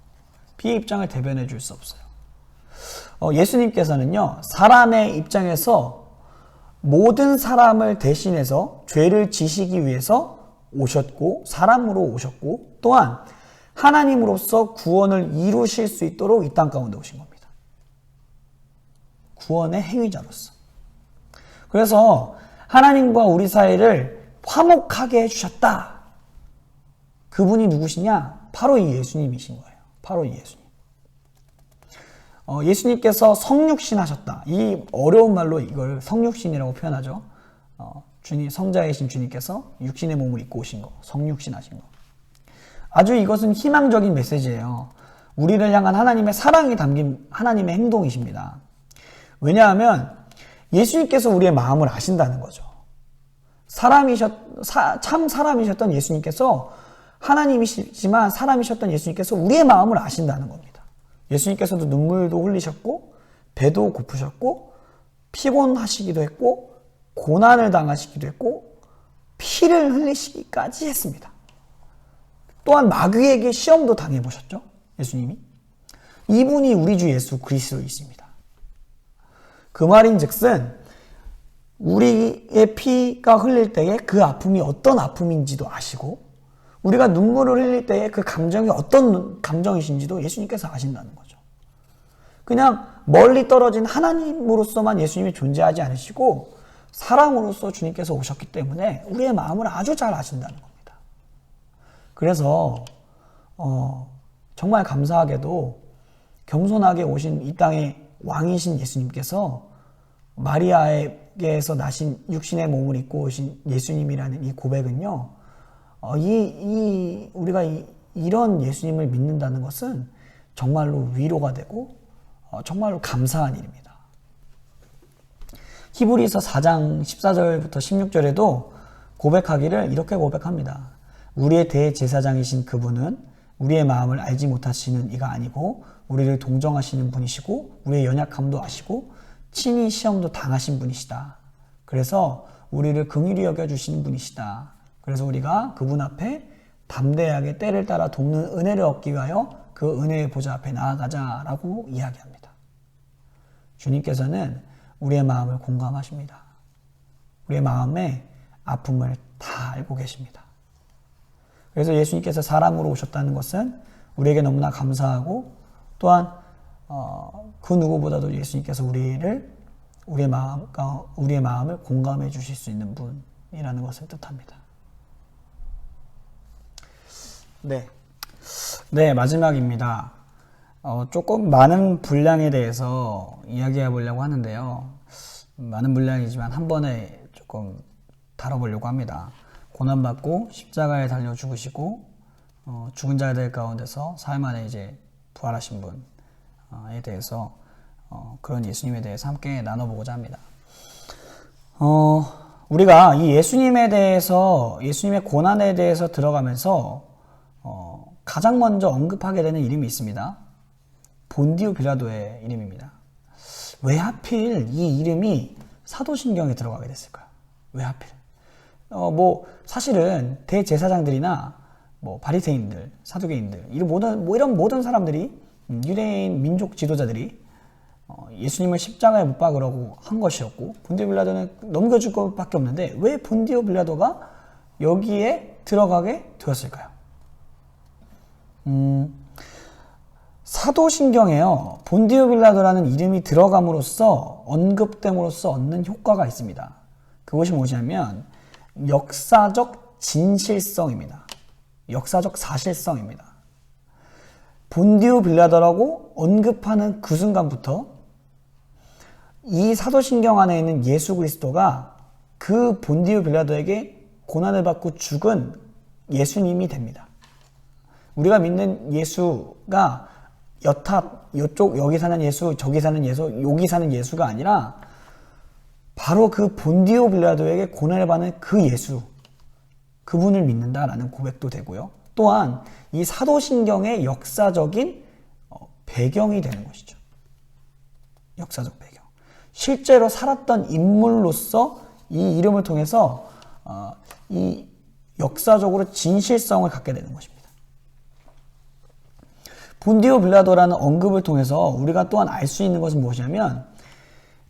B의 입장을 대변해 줄 수 없어요. 예수님께서는요, 사람의 입장에서 모든 사람을 대신해서 죄를 지시기 위해서 오셨고, 사람으로 오셨고, 또한 하나님으로서 구원을 이루실 수 있도록 이 땅 가운데 오신 겁니다. 구원의 행위자로서. 그래서 하나님과 우리 사이를 화목하게 해주셨다. 그분이 누구시냐? 바로 이 예수님이신 거예요. 바로 이 예수님. 예수님께서 성육신 하셨다. 이 어려운 말로 이걸 성육신이라고 표현하죠. 주님, 성자이신 주님께서 육신의 몸을 입고 오신 거, 성육신 하신 거. 아주 이것은 희망적인 메시지예요. 우리를 향한 하나님의 사랑이 담긴 하나님의 행동이십니다. 왜냐하면 예수님께서 우리의 마음을 아신다는 거죠. 참 사람이셨던 예수님께서 하나님이시지만 사람이셨던 예수님께서 우리의 마음을 아신다는 겁니다. 예수님께서도 눈물도 흘리셨고 배도 고프셨고 피곤하시기도 했고 고난을 당하시기도 했고 피를 흘리시기까지 했습니다. 또한 마귀에게 시험도 당해보셨죠. 예수님이. 이분이 우리 주 예수 그리스도이십니다. 그 말인즉슨 우리의 피가 흘릴 때에 그 아픔이 어떤 아픔인지도 아시고 우리가 눈물을 흘릴 때에 그 감정이 어떤 감정이신지도 예수님께서 아신다는 거죠. 그냥 멀리 떨어진 하나님으로서만 예수님이 존재하지 않으시고 사람으로서 주님께서 오셨기 때문에 우리의 마음을 아주 잘 아신다는 겁니다. 그래서 정말 감사하게도 겸손하게 오신 이 땅의 왕이신 예수님께서 마리아에게서 나신 육신의 몸을 입고 오신 예수님이라는 이 고백은요, 우리가 이런 예수님을 믿는다는 것은 정말로 위로가 되고 정말로 감사한 일입니다. 히브리서 4장 14절부터 16절에도 고백하기를 이렇게 고백합니다. 우리의 대제사장이신 그분은 우리의 마음을 알지 못하시는 이가 아니고 우리를 동정하시는 분이시고 우리의 연약함도 아시고 친히 시험도 당하신 분이시다. 그래서 우리를 긍휼히 여겨주시는 분이시다. 그래서 우리가 그분 앞에 담대하게 때를 따라 돕는 은혜를 얻기 위하여 그 은혜의 보좌 앞에 나아가자라고 이야기합니다. 주님께서는 우리의 마음을 공감하십니다. 우리의 마음의 아픔을 다 알고 계십니다. 그래서 예수님께서 사람으로 오셨다는 것은 우리에게 너무나 감사하고 또한 그 누구보다도 예수님께서 우리의 마음을 공감해 주실 수 있는 분이라는 것을 뜻합니다. 네, 마지막입니다. 조금 많은 분량에 대해서 이야기해 보려고 하는데요. 많은 분량이지만 한 번에 조금 다뤄보려고 합니다. 고난받고 십자가에 달려 죽으시고 죽은 자들 가운데서 사흘 만에 이제 부활하신 분에 대해서 그런 예수님에 대해서 함께 나눠보고자 합니다. 우리가 이 예수님에 대해서 예수님의 고난에 대해서 들어가면서 가장 먼저 언급하게 되는 이름이 있습니다. 본디오 빌라도의 이름입니다. 왜 하필 이 이름이 사도신경에 들어가게 됐을까요? 왜 하필? 뭐 사실은 대제사장들이나 뭐 바리새인들, 사두개인들 이런 모든 사람들이 유대인 민족 지도자들이 예수님을 십자가에 못 박으라고 한 것이었고 본디오 빌라도는 넘겨줄 것밖에 없는데 왜 본디오 빌라도가 여기에 들어가게 되었을까요? 사도신경에요. 본디오 빌라도라는 이름이 들어감으로써 언급됨으로써 얻는 효과가 있습니다. 그것이 뭐냐면 역사적 진실성입니다. 역사적 사실성입니다. 본디오 빌라도라고 언급하는 그 순간부터 이 사도신경 안에 있는 예수 그리스도가 그 본디오 빌라도에게 고난을 받고 죽은 예수님이 됩니다. 우리가 믿는 예수가 여기 사는 예수, 저기 사는 예수, 여기 사는 예수가 아니라 바로 그 본디오 빌라도에게 고난을 받는 그 예수, 그분을 믿는다라는 고백도 되고요. 또한 이 사도신경의 역사적인 배경이 되는 것이죠. 역사적 배경. 실제로 살았던 인물로서 이 이름을 통해서 이 역사적으로 진실성을 갖게 되는 것입니다. 본디오 빌라도라는 언급을 통해서 우리가 또한 알 수 있는 것은 무엇이냐면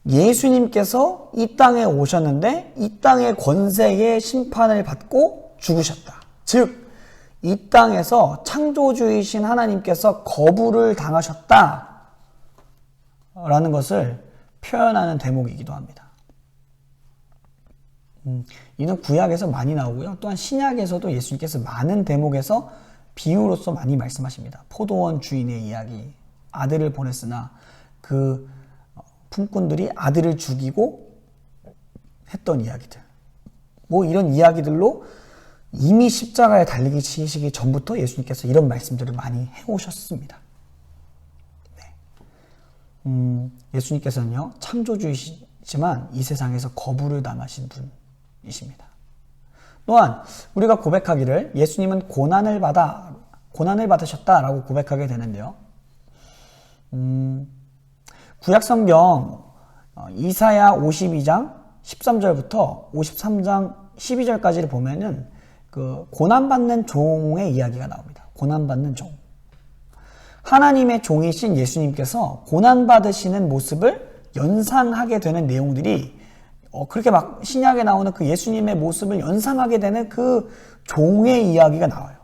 예수님께서 이 땅에 오셨는데 이 땅의 권세의 심판을 받고 죽으셨다. 즉 이 땅에서 창조주이신 하나님께서 거부를 당하셨다 라는 것을 표현하는 대목이기도 합니다. 이는 구약에서 많이 나오고요. 또한 신약에서도 예수님께서 많은 대목에서 비유로서 많이 말씀하십니다. 포도원 주인의 이야기, 아들을 보냈으나 그 품꾼들이 아들을 죽이고 했던 이야기들, 뭐 이런 이야기들로 이미 십자가에 달리기 시기 전부터 예수님께서 이런 말씀들을 많이 해오셨습니다. 네. 예수님께서는요, 창조주이시지만 이 세상에서 거부를 당하신 분이십니다. 또한 우리가 고백하기를 예수님은 고난을 받으셨다라고 고백하게 되는데요. 구약성경 이사야 52장 13절부터 53장 12절까지를 보면은 그 고난받는 종의 이야기가 나옵니다. 고난받는 종. 하나님의 종이신 예수님께서 고난받으시는 모습을 연상하게 되는 내용들이 그렇게 막 신약에 나오는 그 예수님의 모습을 연상하게 되는 그 종의 이야기가 나와요.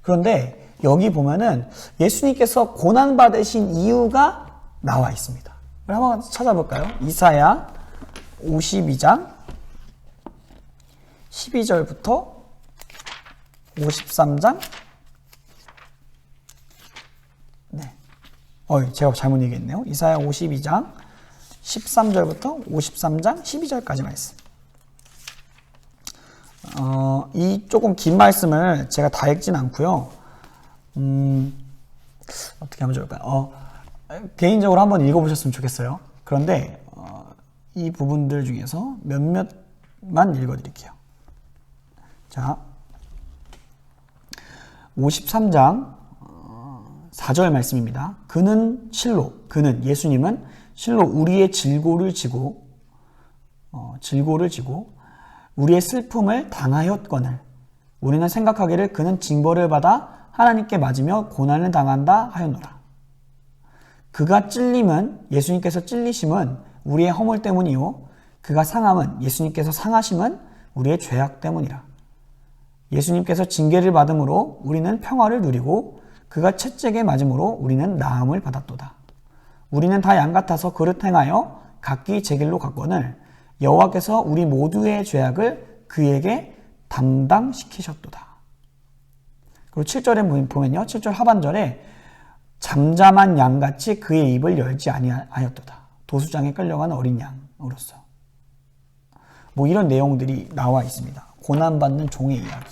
그런데 여기 보면은 예수님께서 고난받으신 이유가 나와 있습니다. 한번 찾아볼까요? 이사야 52장 12절부터 53장 제가 잘못 얘기했네요. 이사야 52장 13절부터 53장 12절까지 말씀. 이 조금 긴 말씀을 제가 다 읽진 않고요. 어떻게 하면 좋을까요? 개인적으로 한번 읽어보셨으면 좋겠어요. 그런데 이 부분들 중에서 몇몇만 읽어드릴게요. 자, 53장 4절 말씀입니다. 그는 예수님은 실로 우리의 질고를 지고 우리의 슬픔을 당하였거늘 우리는 생각하기를 그는 징벌을 받아 하나님께 맞으며 고난을 당한다 하였노라. 그가 찔림은 예수님께서 찔리심은 우리의 허물 때문이요 그가 상함은 예수님께서 상하심은 우리의 죄악 때문이라. 예수님께서 징계를 받음으로 우리는 평화를 누리고 그가 채찍에 맞음으로 우리는 나음을 받았도다. 우리는 다 양 같아서 그릇 행하여 각기 제 길로 갔거늘 여호와께서 우리 모두의 죄악을 그에게 담당시키셨도다. 그리고 7절에 보면요. 7절 하반절에 잠잠한 양같이 그의 입을 열지 아니하였도다. 도수장에 끌려간 어린 양으로서. 뭐 이런 내용들이 나와 있습니다. 고난받는 종의 이야기.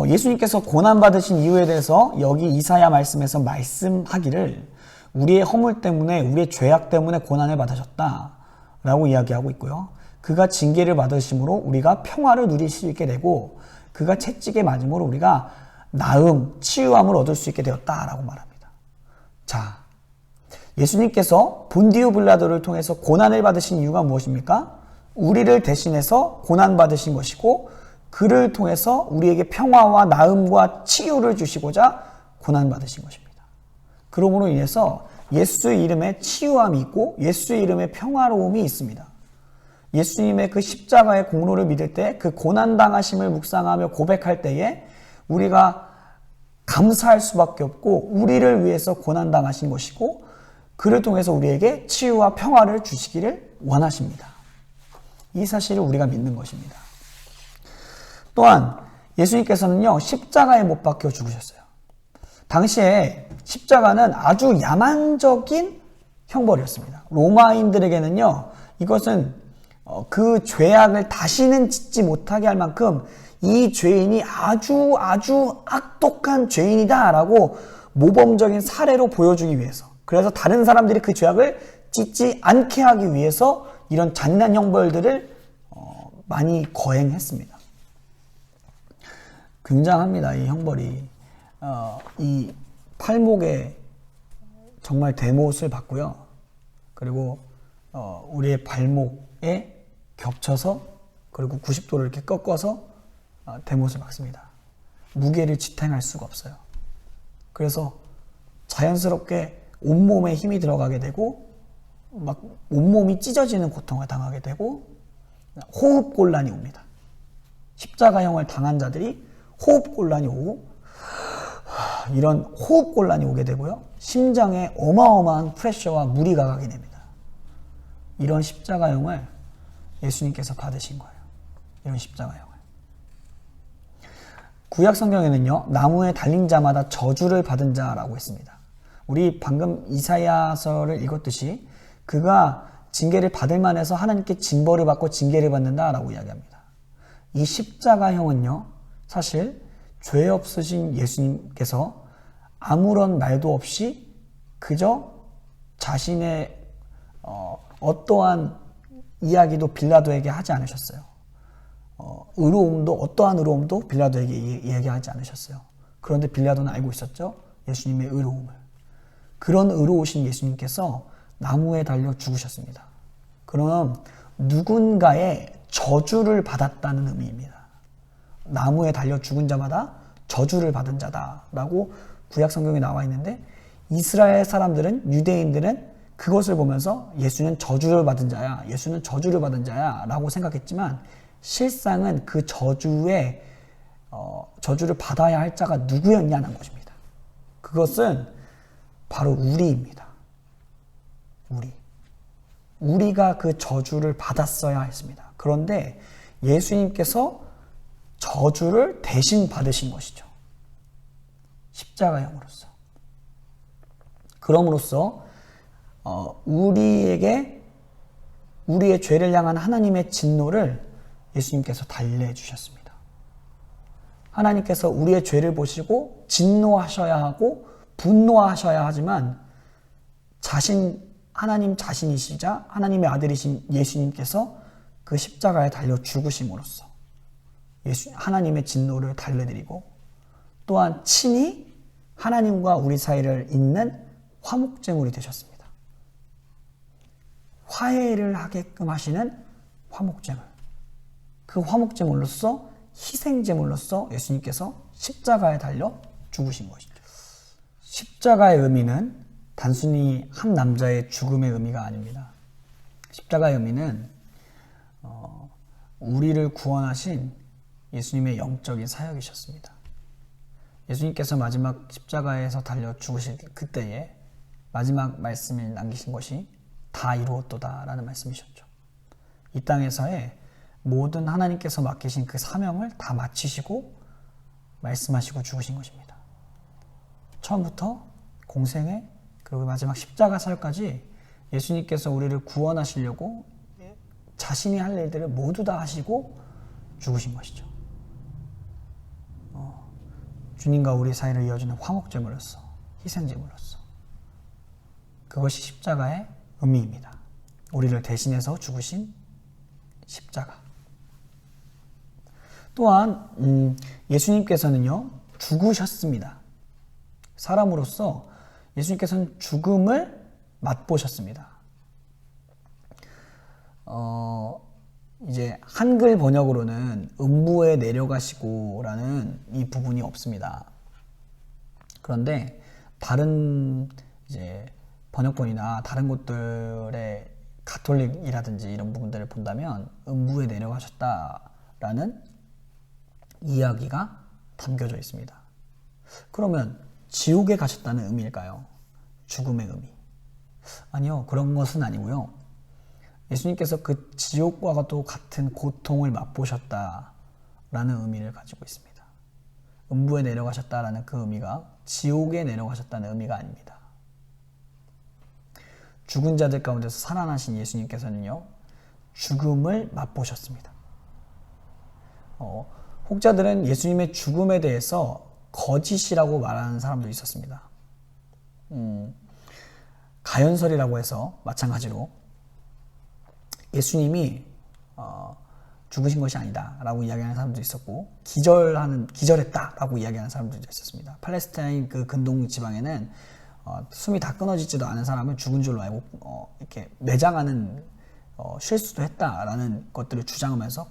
예수님께서 고난받으신 이유에 대해서 여기 이사야 말씀에서 말씀하기를 우리의 허물 때문에 우리의 죄악 때문에 고난을 받으셨다라고 이야기하고 있고요. 그가 징계를 받으심으로 우리가 평화를 누릴 수 있게 되고 그가 채찍에 맞음으로 우리가 나음, 치유함을 얻을 수 있게 되었다라고 말합니다. 자, 예수님께서 본디오 빌라도를 통해서 고난을 받으신 이유가 무엇입니까? 우리를 대신해서 고난받으신 것이고 그를 통해서 우리에게 평화와 나음과 치유를 주시고자 고난받으신 것입니다. 그러므로 인해서 예수의 이름에 치유함이 있고 예수의 이름에 평화로움이 있습니다. 예수님의 그 십자가의 공로를 믿을 때 그 고난당하심을 묵상하며 고백할 때에 우리가 감사할 수밖에 없고 우리를 위해서 고난당하신 것이고 그를 통해서 우리에게 치유와 평화를 주시기를 원하십니다. 이 사실을 우리가 믿는 것입니다. 또한 예수님께서는요, 십자가에 못 박혀 죽으셨어요. 당시에 십자가는 아주 야만적인 형벌이었습니다. 로마인들에게는요, 이것은 그 죄악을 다시는 짓지 못하게 할 만큼 이 죄인이 아주 악독한 죄인이다라고 모범적인 사례로 보여주기 위해서, 그래서 다른 사람들이 그 죄악을 짓지 않게 하기 위해서 이런 잔인한 형벌들을 많이 거행했습니다. 굉장합니다. 이 형벌이. 이 팔목에 정말 대못을 받고요. 그리고 우리의 발목에 겹쳐서 그리고 90도를 이렇게 꺾어서 대못을 박습니다. 무게를 지탱할 수가 없어요. 그래서 자연스럽게 온몸에 힘이 들어가게 되고 막 온몸이 찢어지는 고통을 당하게 되고 호흡곤란이 옵니다. 십자가형을 당한 자들이 호흡곤란이 오고 이런 호흡곤란이 오게 되고요. 심장에 어마어마한 프레셔와 무리가 가게 됩니다. 이런 십자가형을 예수님께서 받으신 거예요. 이런 십자가형을. 구약 성경에는요, 나무에 달린 자마다 저주를 받은 자라고 했습니다. 우리 방금 이사야서를 읽었듯이 그가 징계를 받을 만해서 하나님께 징벌을 받고 징계를 받는다라고 이야기합니다. 이 십자가형은요, 사실 죄 없으신 예수님께서 아무런 말도 없이 그저 자신의 어떠한 이야기도 빌라도에게 하지 않으셨어요. 어떠한 의로움도 빌라도에게 이야기하지 않으셨어요. 그런데 빌라도는 알고 있었죠. 예수님의 의로움을. 그런 의로우신 예수님께서 나무에 달려 죽으셨습니다. 그럼 누군가의 저주를 받았다는 의미입니다. 나무에 달려 죽은 자마다 저주를 받은 자다라고 구약 성경에 나와 있는데 이스라엘 사람들은, 유대인들은 그것을 보면서 예수는 저주를 받은 자야, 예수는 저주를 받은 자야 라고 생각했지만 실상은 그 저주를 받아야 할 자가 누구였냐는 것입니다. 그것은 바로 우리입니다. 우리가 그 저주를 받았어야 했습니다. 그런데 예수님께서 저주를 대신 받으신 것이죠. 십자가형으로서. 그럼으로써 우리에게 우리의 죄를 향한 하나님의 진노를 예수님께서 달래주셨습니다. 하나님께서 우리의 죄를 보시고 진노하셔야 하고 분노하셔야 하지만 하나님 자신이시자 하나님의 아들이신 예수님께서 그 십자가에 달려 죽으심으로써 하나님의 진노를 달래드리고 또한 친히 하나님과 우리 사이를 잇는 화목제물이 되셨습니다. 화해를 하게끔 하시는 화목제물. 그 화목제물로서 희생제물로서 예수님께서 십자가에 달려 죽으신 것이죠. 십자가의 의미는 단순히 한 남자의 죽음의 의미가 아닙니다. 십자가의 의미는 우리를 구원하신 예수님의 영적인 사역이셨습니다. 예수님께서 마지막 십자가에서 달려 죽으실 그때에 마지막 말씀을 남기신 것이 다 이루었도다 라는 말씀이셨죠. 이 땅에서의 모든 하나님께서 맡기신 그 사명을 다 마치시고 말씀하시고 죽으신 것입니다. 처음부터 공생애 그리고 마지막 십자가 사역까지 예수님께서 우리를 구원하시려고 자신이 할 일들을 모두 다 하시고 죽으신 것이죠. 주님과 우리 사이를 이어주는 화목제물로서 희생제물로서 그것이 십자가의 의미입니다. 우리를 대신해서 죽으신 십자가. 또한 예수님께서는요 죽으셨습니다. 사람으로서 예수님께서는 죽음을 맛보셨습니다. 이제 한글 번역으로는 음부에 내려가시고라는 이 부분이 없습니다. 그런데 다른 이제 번역본이나 다른 곳들의 가톨릭이라든지 이런 부분들을 본다면 음부에 내려가셨다라는 이야기가 담겨져 있습니다. 그러면 지옥에 가셨다는 의미일까요? 죽음의 의미? 아니요, 그런 것은 아니고요. 예수님께서 그 지옥과도 같은 고통을 맛보셨다라는 의미를 가지고 있습니다. 음부에 내려가셨다라는 그 의미가 지옥에 내려가셨다는 의미가 아닙니다. 죽은 자들 가운데서 살아나신 예수님께서는요, 죽음을 맛보셨습니다. 혹자들은 예수님의 죽음에 대해서 거짓이라고 말하는 사람도 있었습니다. 가연설이라고 해서 마찬가지로 예수님이 죽으신 것이 아니다 라고 이야기하는 사람도 있었고, 기절했다 라고 이야기하는 사람들도 있었습니다. 팔레스타인 그 근동 지방에는 숨이 다 끊어지지도 않은 사람을 죽은 줄로 알고 이렇게 매장하는 실수도 했다라는 것들을 주장하면서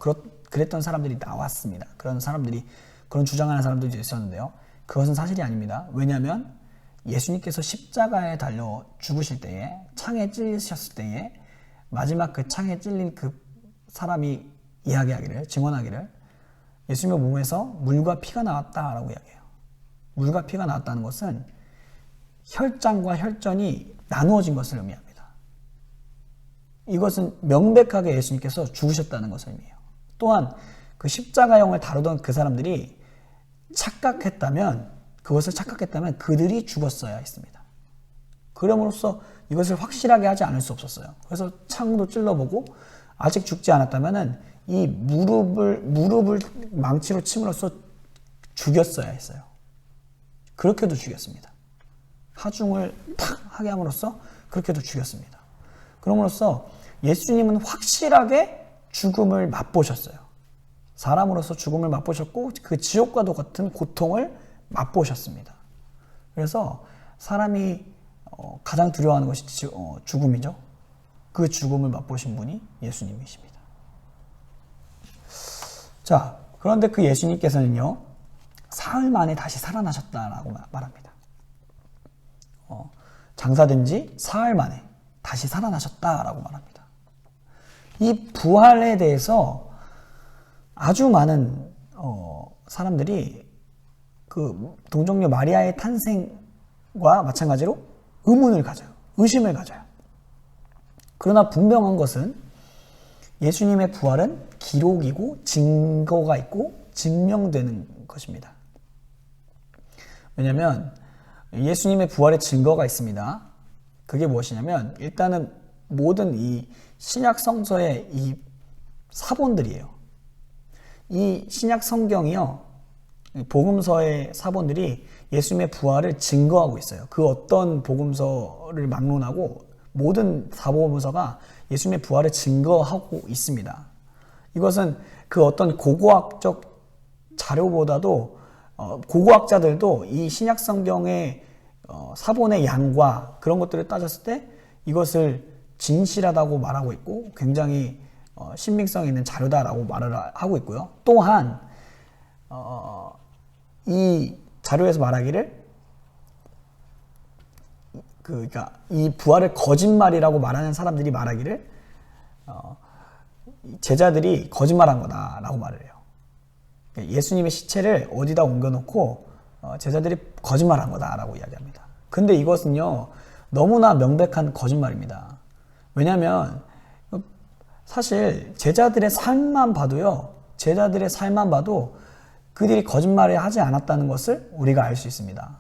그랬던 사람들이 나왔습니다. 그런 주장하는 사람들이 있었는데요, 그것은 사실이 아닙니다. 왜냐하면 예수님께서 십자가에 달려 죽으실 때에, 창에 찔리셨을 때에 마지막 그 창에 찔린 그 사람이 증언하기를 예수님의 몸에서 물과 피가 나왔다라고 이야기해요. 물과 피가 나왔다는 것은 혈장과 혈전이 나누어진 것을 의미합니다. 이것은 명백하게 예수님께서 죽으셨다는 것을 의미해요. 또한 그 십자가형을 다루던 그 사람들이 그것을 착각했다면 그들이 죽었어야 했습니다. 그럼으로써 이것을 확실하게 하지 않을 수 없었어요. 그래서 창도 찔러보고 아직 죽지 않았다면 이 무릎을 망치로 침으로써 죽였어야 했어요. 그렇게도 죽였습니다. 하중을 탁 하게 함으로써 그렇게도 죽였습니다. 그럼으로써 예수님은 확실하게 죽음을 맛보셨어요. 사람으로서 죽음을 맛보셨고 그 지옥과도 같은 고통을 맛보셨습니다. 그래서 사람이 가장 두려워하는 것이 죽음이죠. 그 죽음을 맛보신 분이 예수님이십니다. 자, 그런데 그 예수님께서는요, 사흘 만에 다시 살아나셨다라고 말합니다. 장사된 지 사흘 만에 다시 살아나셨다라고 말합니다. 이 부활에 대해서 아주 많은 사람들이 그 동정녀 마리아의 탄생과 마찬가지로 의심을 가져요. 그러나 분명한 것은 예수님의 부활은 기록이고 증거가 있고 증명되는 것입니다. 왜냐하면 예수님의 부활의 증거가 있습니다. 그게 무엇이냐면 일단은 모든 이 신약 성서의 이 사본들이에요. 이 신약 성경이요, 복음서의 사본들이 예수님의 부활을 증거하고 있어요. 그 어떤 복음서를 막론하고 모든 사복음서가 예수님의 부활을 증거하고 있습니다. 이것은 그 어떤 고고학적 자료보다도 고고학자들도 이 신약 성경의 사본의 양과 그런 것들을 따졌을 때 이것을 진실하다고 말하고 있고 굉장히 신빙성 있는 자료다라고 말을 하고 있고요. 또한 이 자료에서 말하기를 그러니까 이 부활을 거짓말이라고 말하는 사람들이 말하기를 제자들이 거짓말한 거다라고 말을 해요. 예수님의 시체를 어디다 옮겨놓고 제자들이 거짓말한 거다라고 이야기합니다. 근데 이것은요, 너무나 명백한 거짓말입니다. 왜냐하면 사실 제자들의 삶만 봐도 그들이 거짓말을 하지 않았다는 것을 우리가 알 수 있습니다.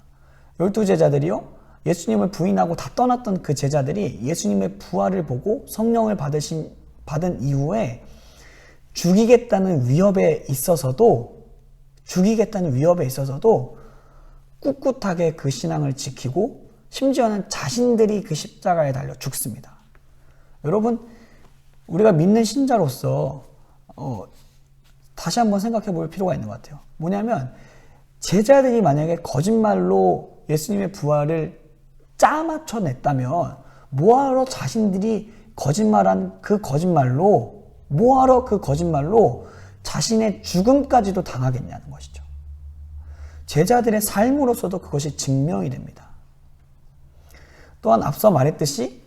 12제자들이요, 예수님을 부인하고 다 떠났던 그 제자들이 예수님의 부활을 보고 성령을 받은 이후에 죽이겠다는 위협에 있어서도 꿋꿋하게 그 신앙을 지키고 심지어는 자신들이 그 십자가에 달려 죽습니다. 여러분, 우리가 믿는 신자로서 다시 한번 생각해 볼 필요가 있는 것 같아요. 뭐냐면 제자들이 만약에 거짓말로 예수님의 부활을 짜맞춰 냈다면 뭐하러 자신들이 거짓말한 그 거짓말로, 뭐하러 그 거짓말로 자신의 죽음까지도 당하겠냐는 것이죠. 제자들의 삶으로서도 그것이 증명이 됩니다. 또한 앞서 말했듯이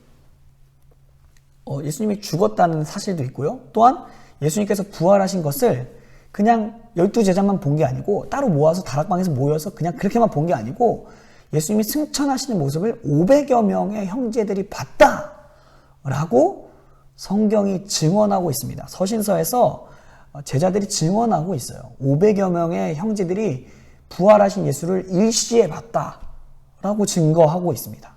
예수님이 죽었다는 사실도 있고요. 또한 예수님께서 부활하신 것을 그냥 12제자만 본 게 아니고 따로 모아서 다락방에서 모여서 그냥 그렇게만 본 게 아니고 예수님이 승천하시는 모습을 500여 명의 형제들이 봤다라고 성경이 증언하고 있습니다. 서신서에서 제자들이 증언하고 있어요. 500여 명의 형제들이 부활하신 예수를 일시에 봤다라고 증거하고 있습니다.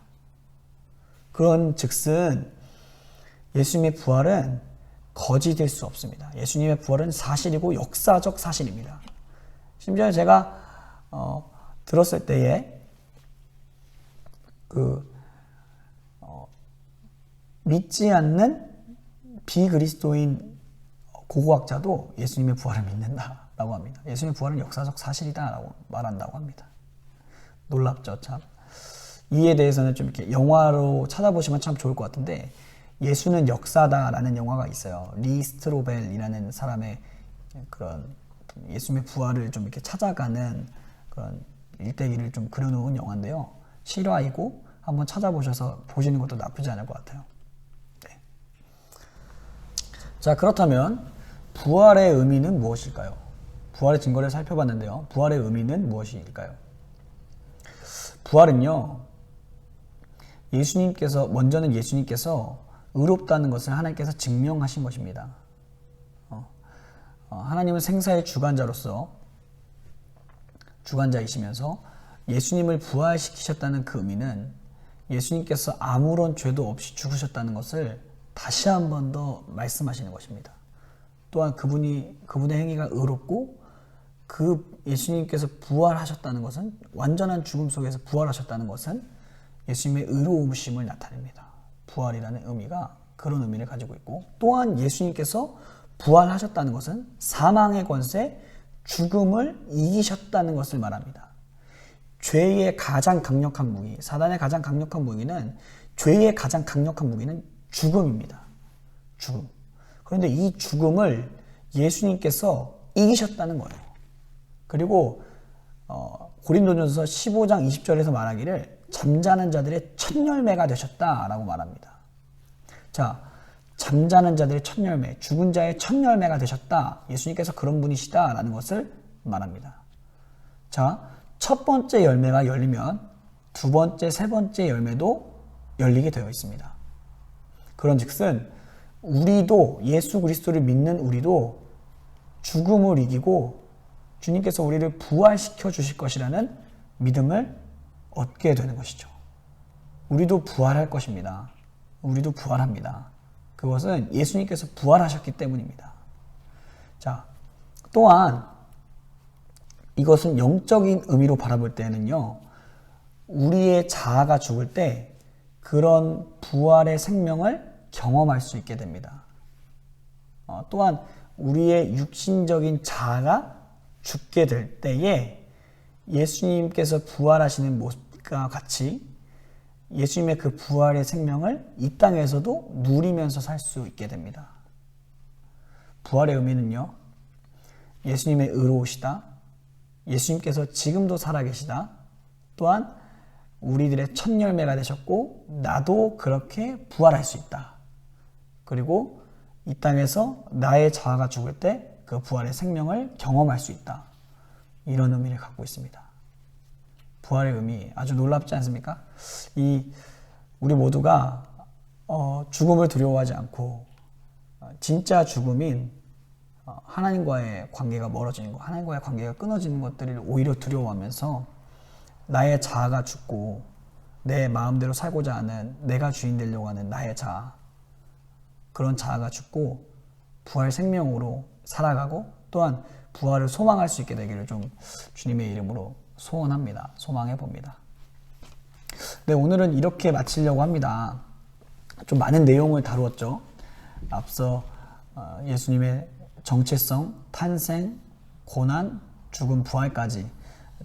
그런 즉슨 예수님의 부활은 거짓될 수 없습니다. 예수님의 부활은 사실이고 역사적 사실입니다. 심지어 제가 들었을 때에 믿지 않는 비그리스도인 고고학자도 예수님의 부활을 믿는다라고 합니다. 예수님의 부활은 역사적 사실이다라고 말한다고 합니다. 놀랍죠, 참. 이에 대해서는 좀 이렇게 영화로 찾아보시면 참 좋을 것 같은데, 예수는 역사다라는 영화가 있어요. 리 스트로벨이라는 사람의 그런 예수님의 부활을 좀 이렇게 찾아가는 그런 일대기를 좀 그려놓은 영화인데요. 실화이고 한번 찾아보셔서 보시는 것도 나쁘지 않을 것 같아요. 네. 자, 그렇다면 부활의 의미는 무엇일까요? 부활의 증거를 살펴봤는데요. 부활의 의미는 무엇일까요? 부활은요, 먼저는 예수님께서 의롭다는 것을 하나님께서 증명하신 것입니다. 하나님은 생사의 주관자이시면서 예수님을 부활시키셨다는 그 의미는 예수님께서 아무런 죄도 없이 죽으셨다는 것을 다시 한 번 더 말씀하시는 것입니다. 또한 그분의 행위가 의롭고 그 예수님께서 부활하셨다는 것은, 완전한 죽음 속에서 부활하셨다는 것은 예수님의 의로우심을 나타냅니다. 부활이라는 의미가 그런 의미를 가지고 있고, 또한 예수님께서 부활하셨다는 것은 사망의 권세, 죽음을 이기셨다는 것을 말합니다. 죄의 가장 강력한 무기, 사단의 가장 강력한 무기는, 죄의 가장 강력한 무기는 죽음입니다. 죽음. 그런데 이 죽음을 예수님께서 이기셨다는 거예요. 그리고 고린도전서 15장 20절에서 말하기를 잠자는 자들의 첫 열매가 되셨다라고 말합니다. 자, 잠자는 자들의 첫 열매, 죽은 자의 첫 열매가 되셨다. 예수님께서 그런 분이시다라는 것을 말합니다. 자, 첫 번째 열매가 열리면 두 번째, 세 번째 열매도 열리게 되어 있습니다. 그런즉슨 우리도, 예수 그리스도를 믿는 우리도 죽음을 이기고 주님께서 우리를 부활시켜 주실 것이라는 믿음을 얻게 되는 것이죠. 우리도 부활할 것입니다. 우리도 부활합니다. 그것은 예수님께서 부활하셨기 때문입니다. 자, 또한 이것은 영적인 의미로 바라볼 때는요, 우리의 자아가 죽을 때 그런 부활의 생명을 경험할 수 있게 됩니다. 또한 우리의 육신적인 자아가 죽게 될 때에 예수님께서 부활하시는 모습과 같이 예수님의 그 부활의 생명을 이 땅에서도 누리면서 살 수 있게 됩니다. 부활의 의미는요, 예수님의 의로우시다, 예수님께서 지금도 살아계시다, 또한 우리들의 첫 열매가 되셨고 나도 그렇게 부활할 수 있다. 그리고 이 땅에서 나의 자아가 죽을 때 그 부활의 생명을 경험할 수 있다. 이런 의미를 갖고 있습니다. 부활의 의미 아주 놀랍지 않습니까? 우리 모두가 죽음을 두려워하지 않고 진짜 죽음인 하나님과의 관계가 멀어지는 것, 하나님과의 관계가 끊어지는 것들을 오히려 두려워하면서 나의 자아가 죽고 내 마음대로 살고자 하는, 내가 주인 되려고 하는 나의 자아, 그런 자아가 죽고 부활 생명으로 살아가고 또한 부활을 소망할 수 있게 되기를 좀 주님의 이름으로 소원합니다. 소망해 봅니다. 네, 오늘은 이렇게 마치려고 합니다. 좀 많은 내용을 다루었죠. 앞서 예수님의 정체성, 탄생, 고난, 죽음, 부활까지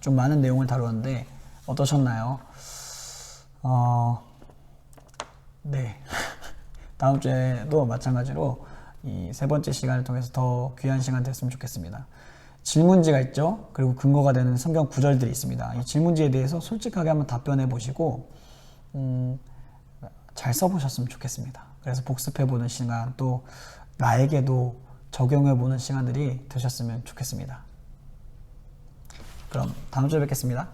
좀 많은 내용을 다루었는데 어떠셨나요? 네. 다음 주에도 마찬가지로 이 세 번째 시간을 통해서 더 귀한 시간 됐으면 좋겠습니다. 질문지가 있죠. 그리고 근거가 되는 성경 구절들이 있습니다. 이 질문지에 대해서 솔직하게 한번 답변해 보시고 잘 써보셨으면 좋겠습니다. 그래서 복습해 보는 시간, 또 나에게도 적용해 보는 시간들이 되셨으면 좋겠습니다. 그럼 다음 주에 뵙겠습니다.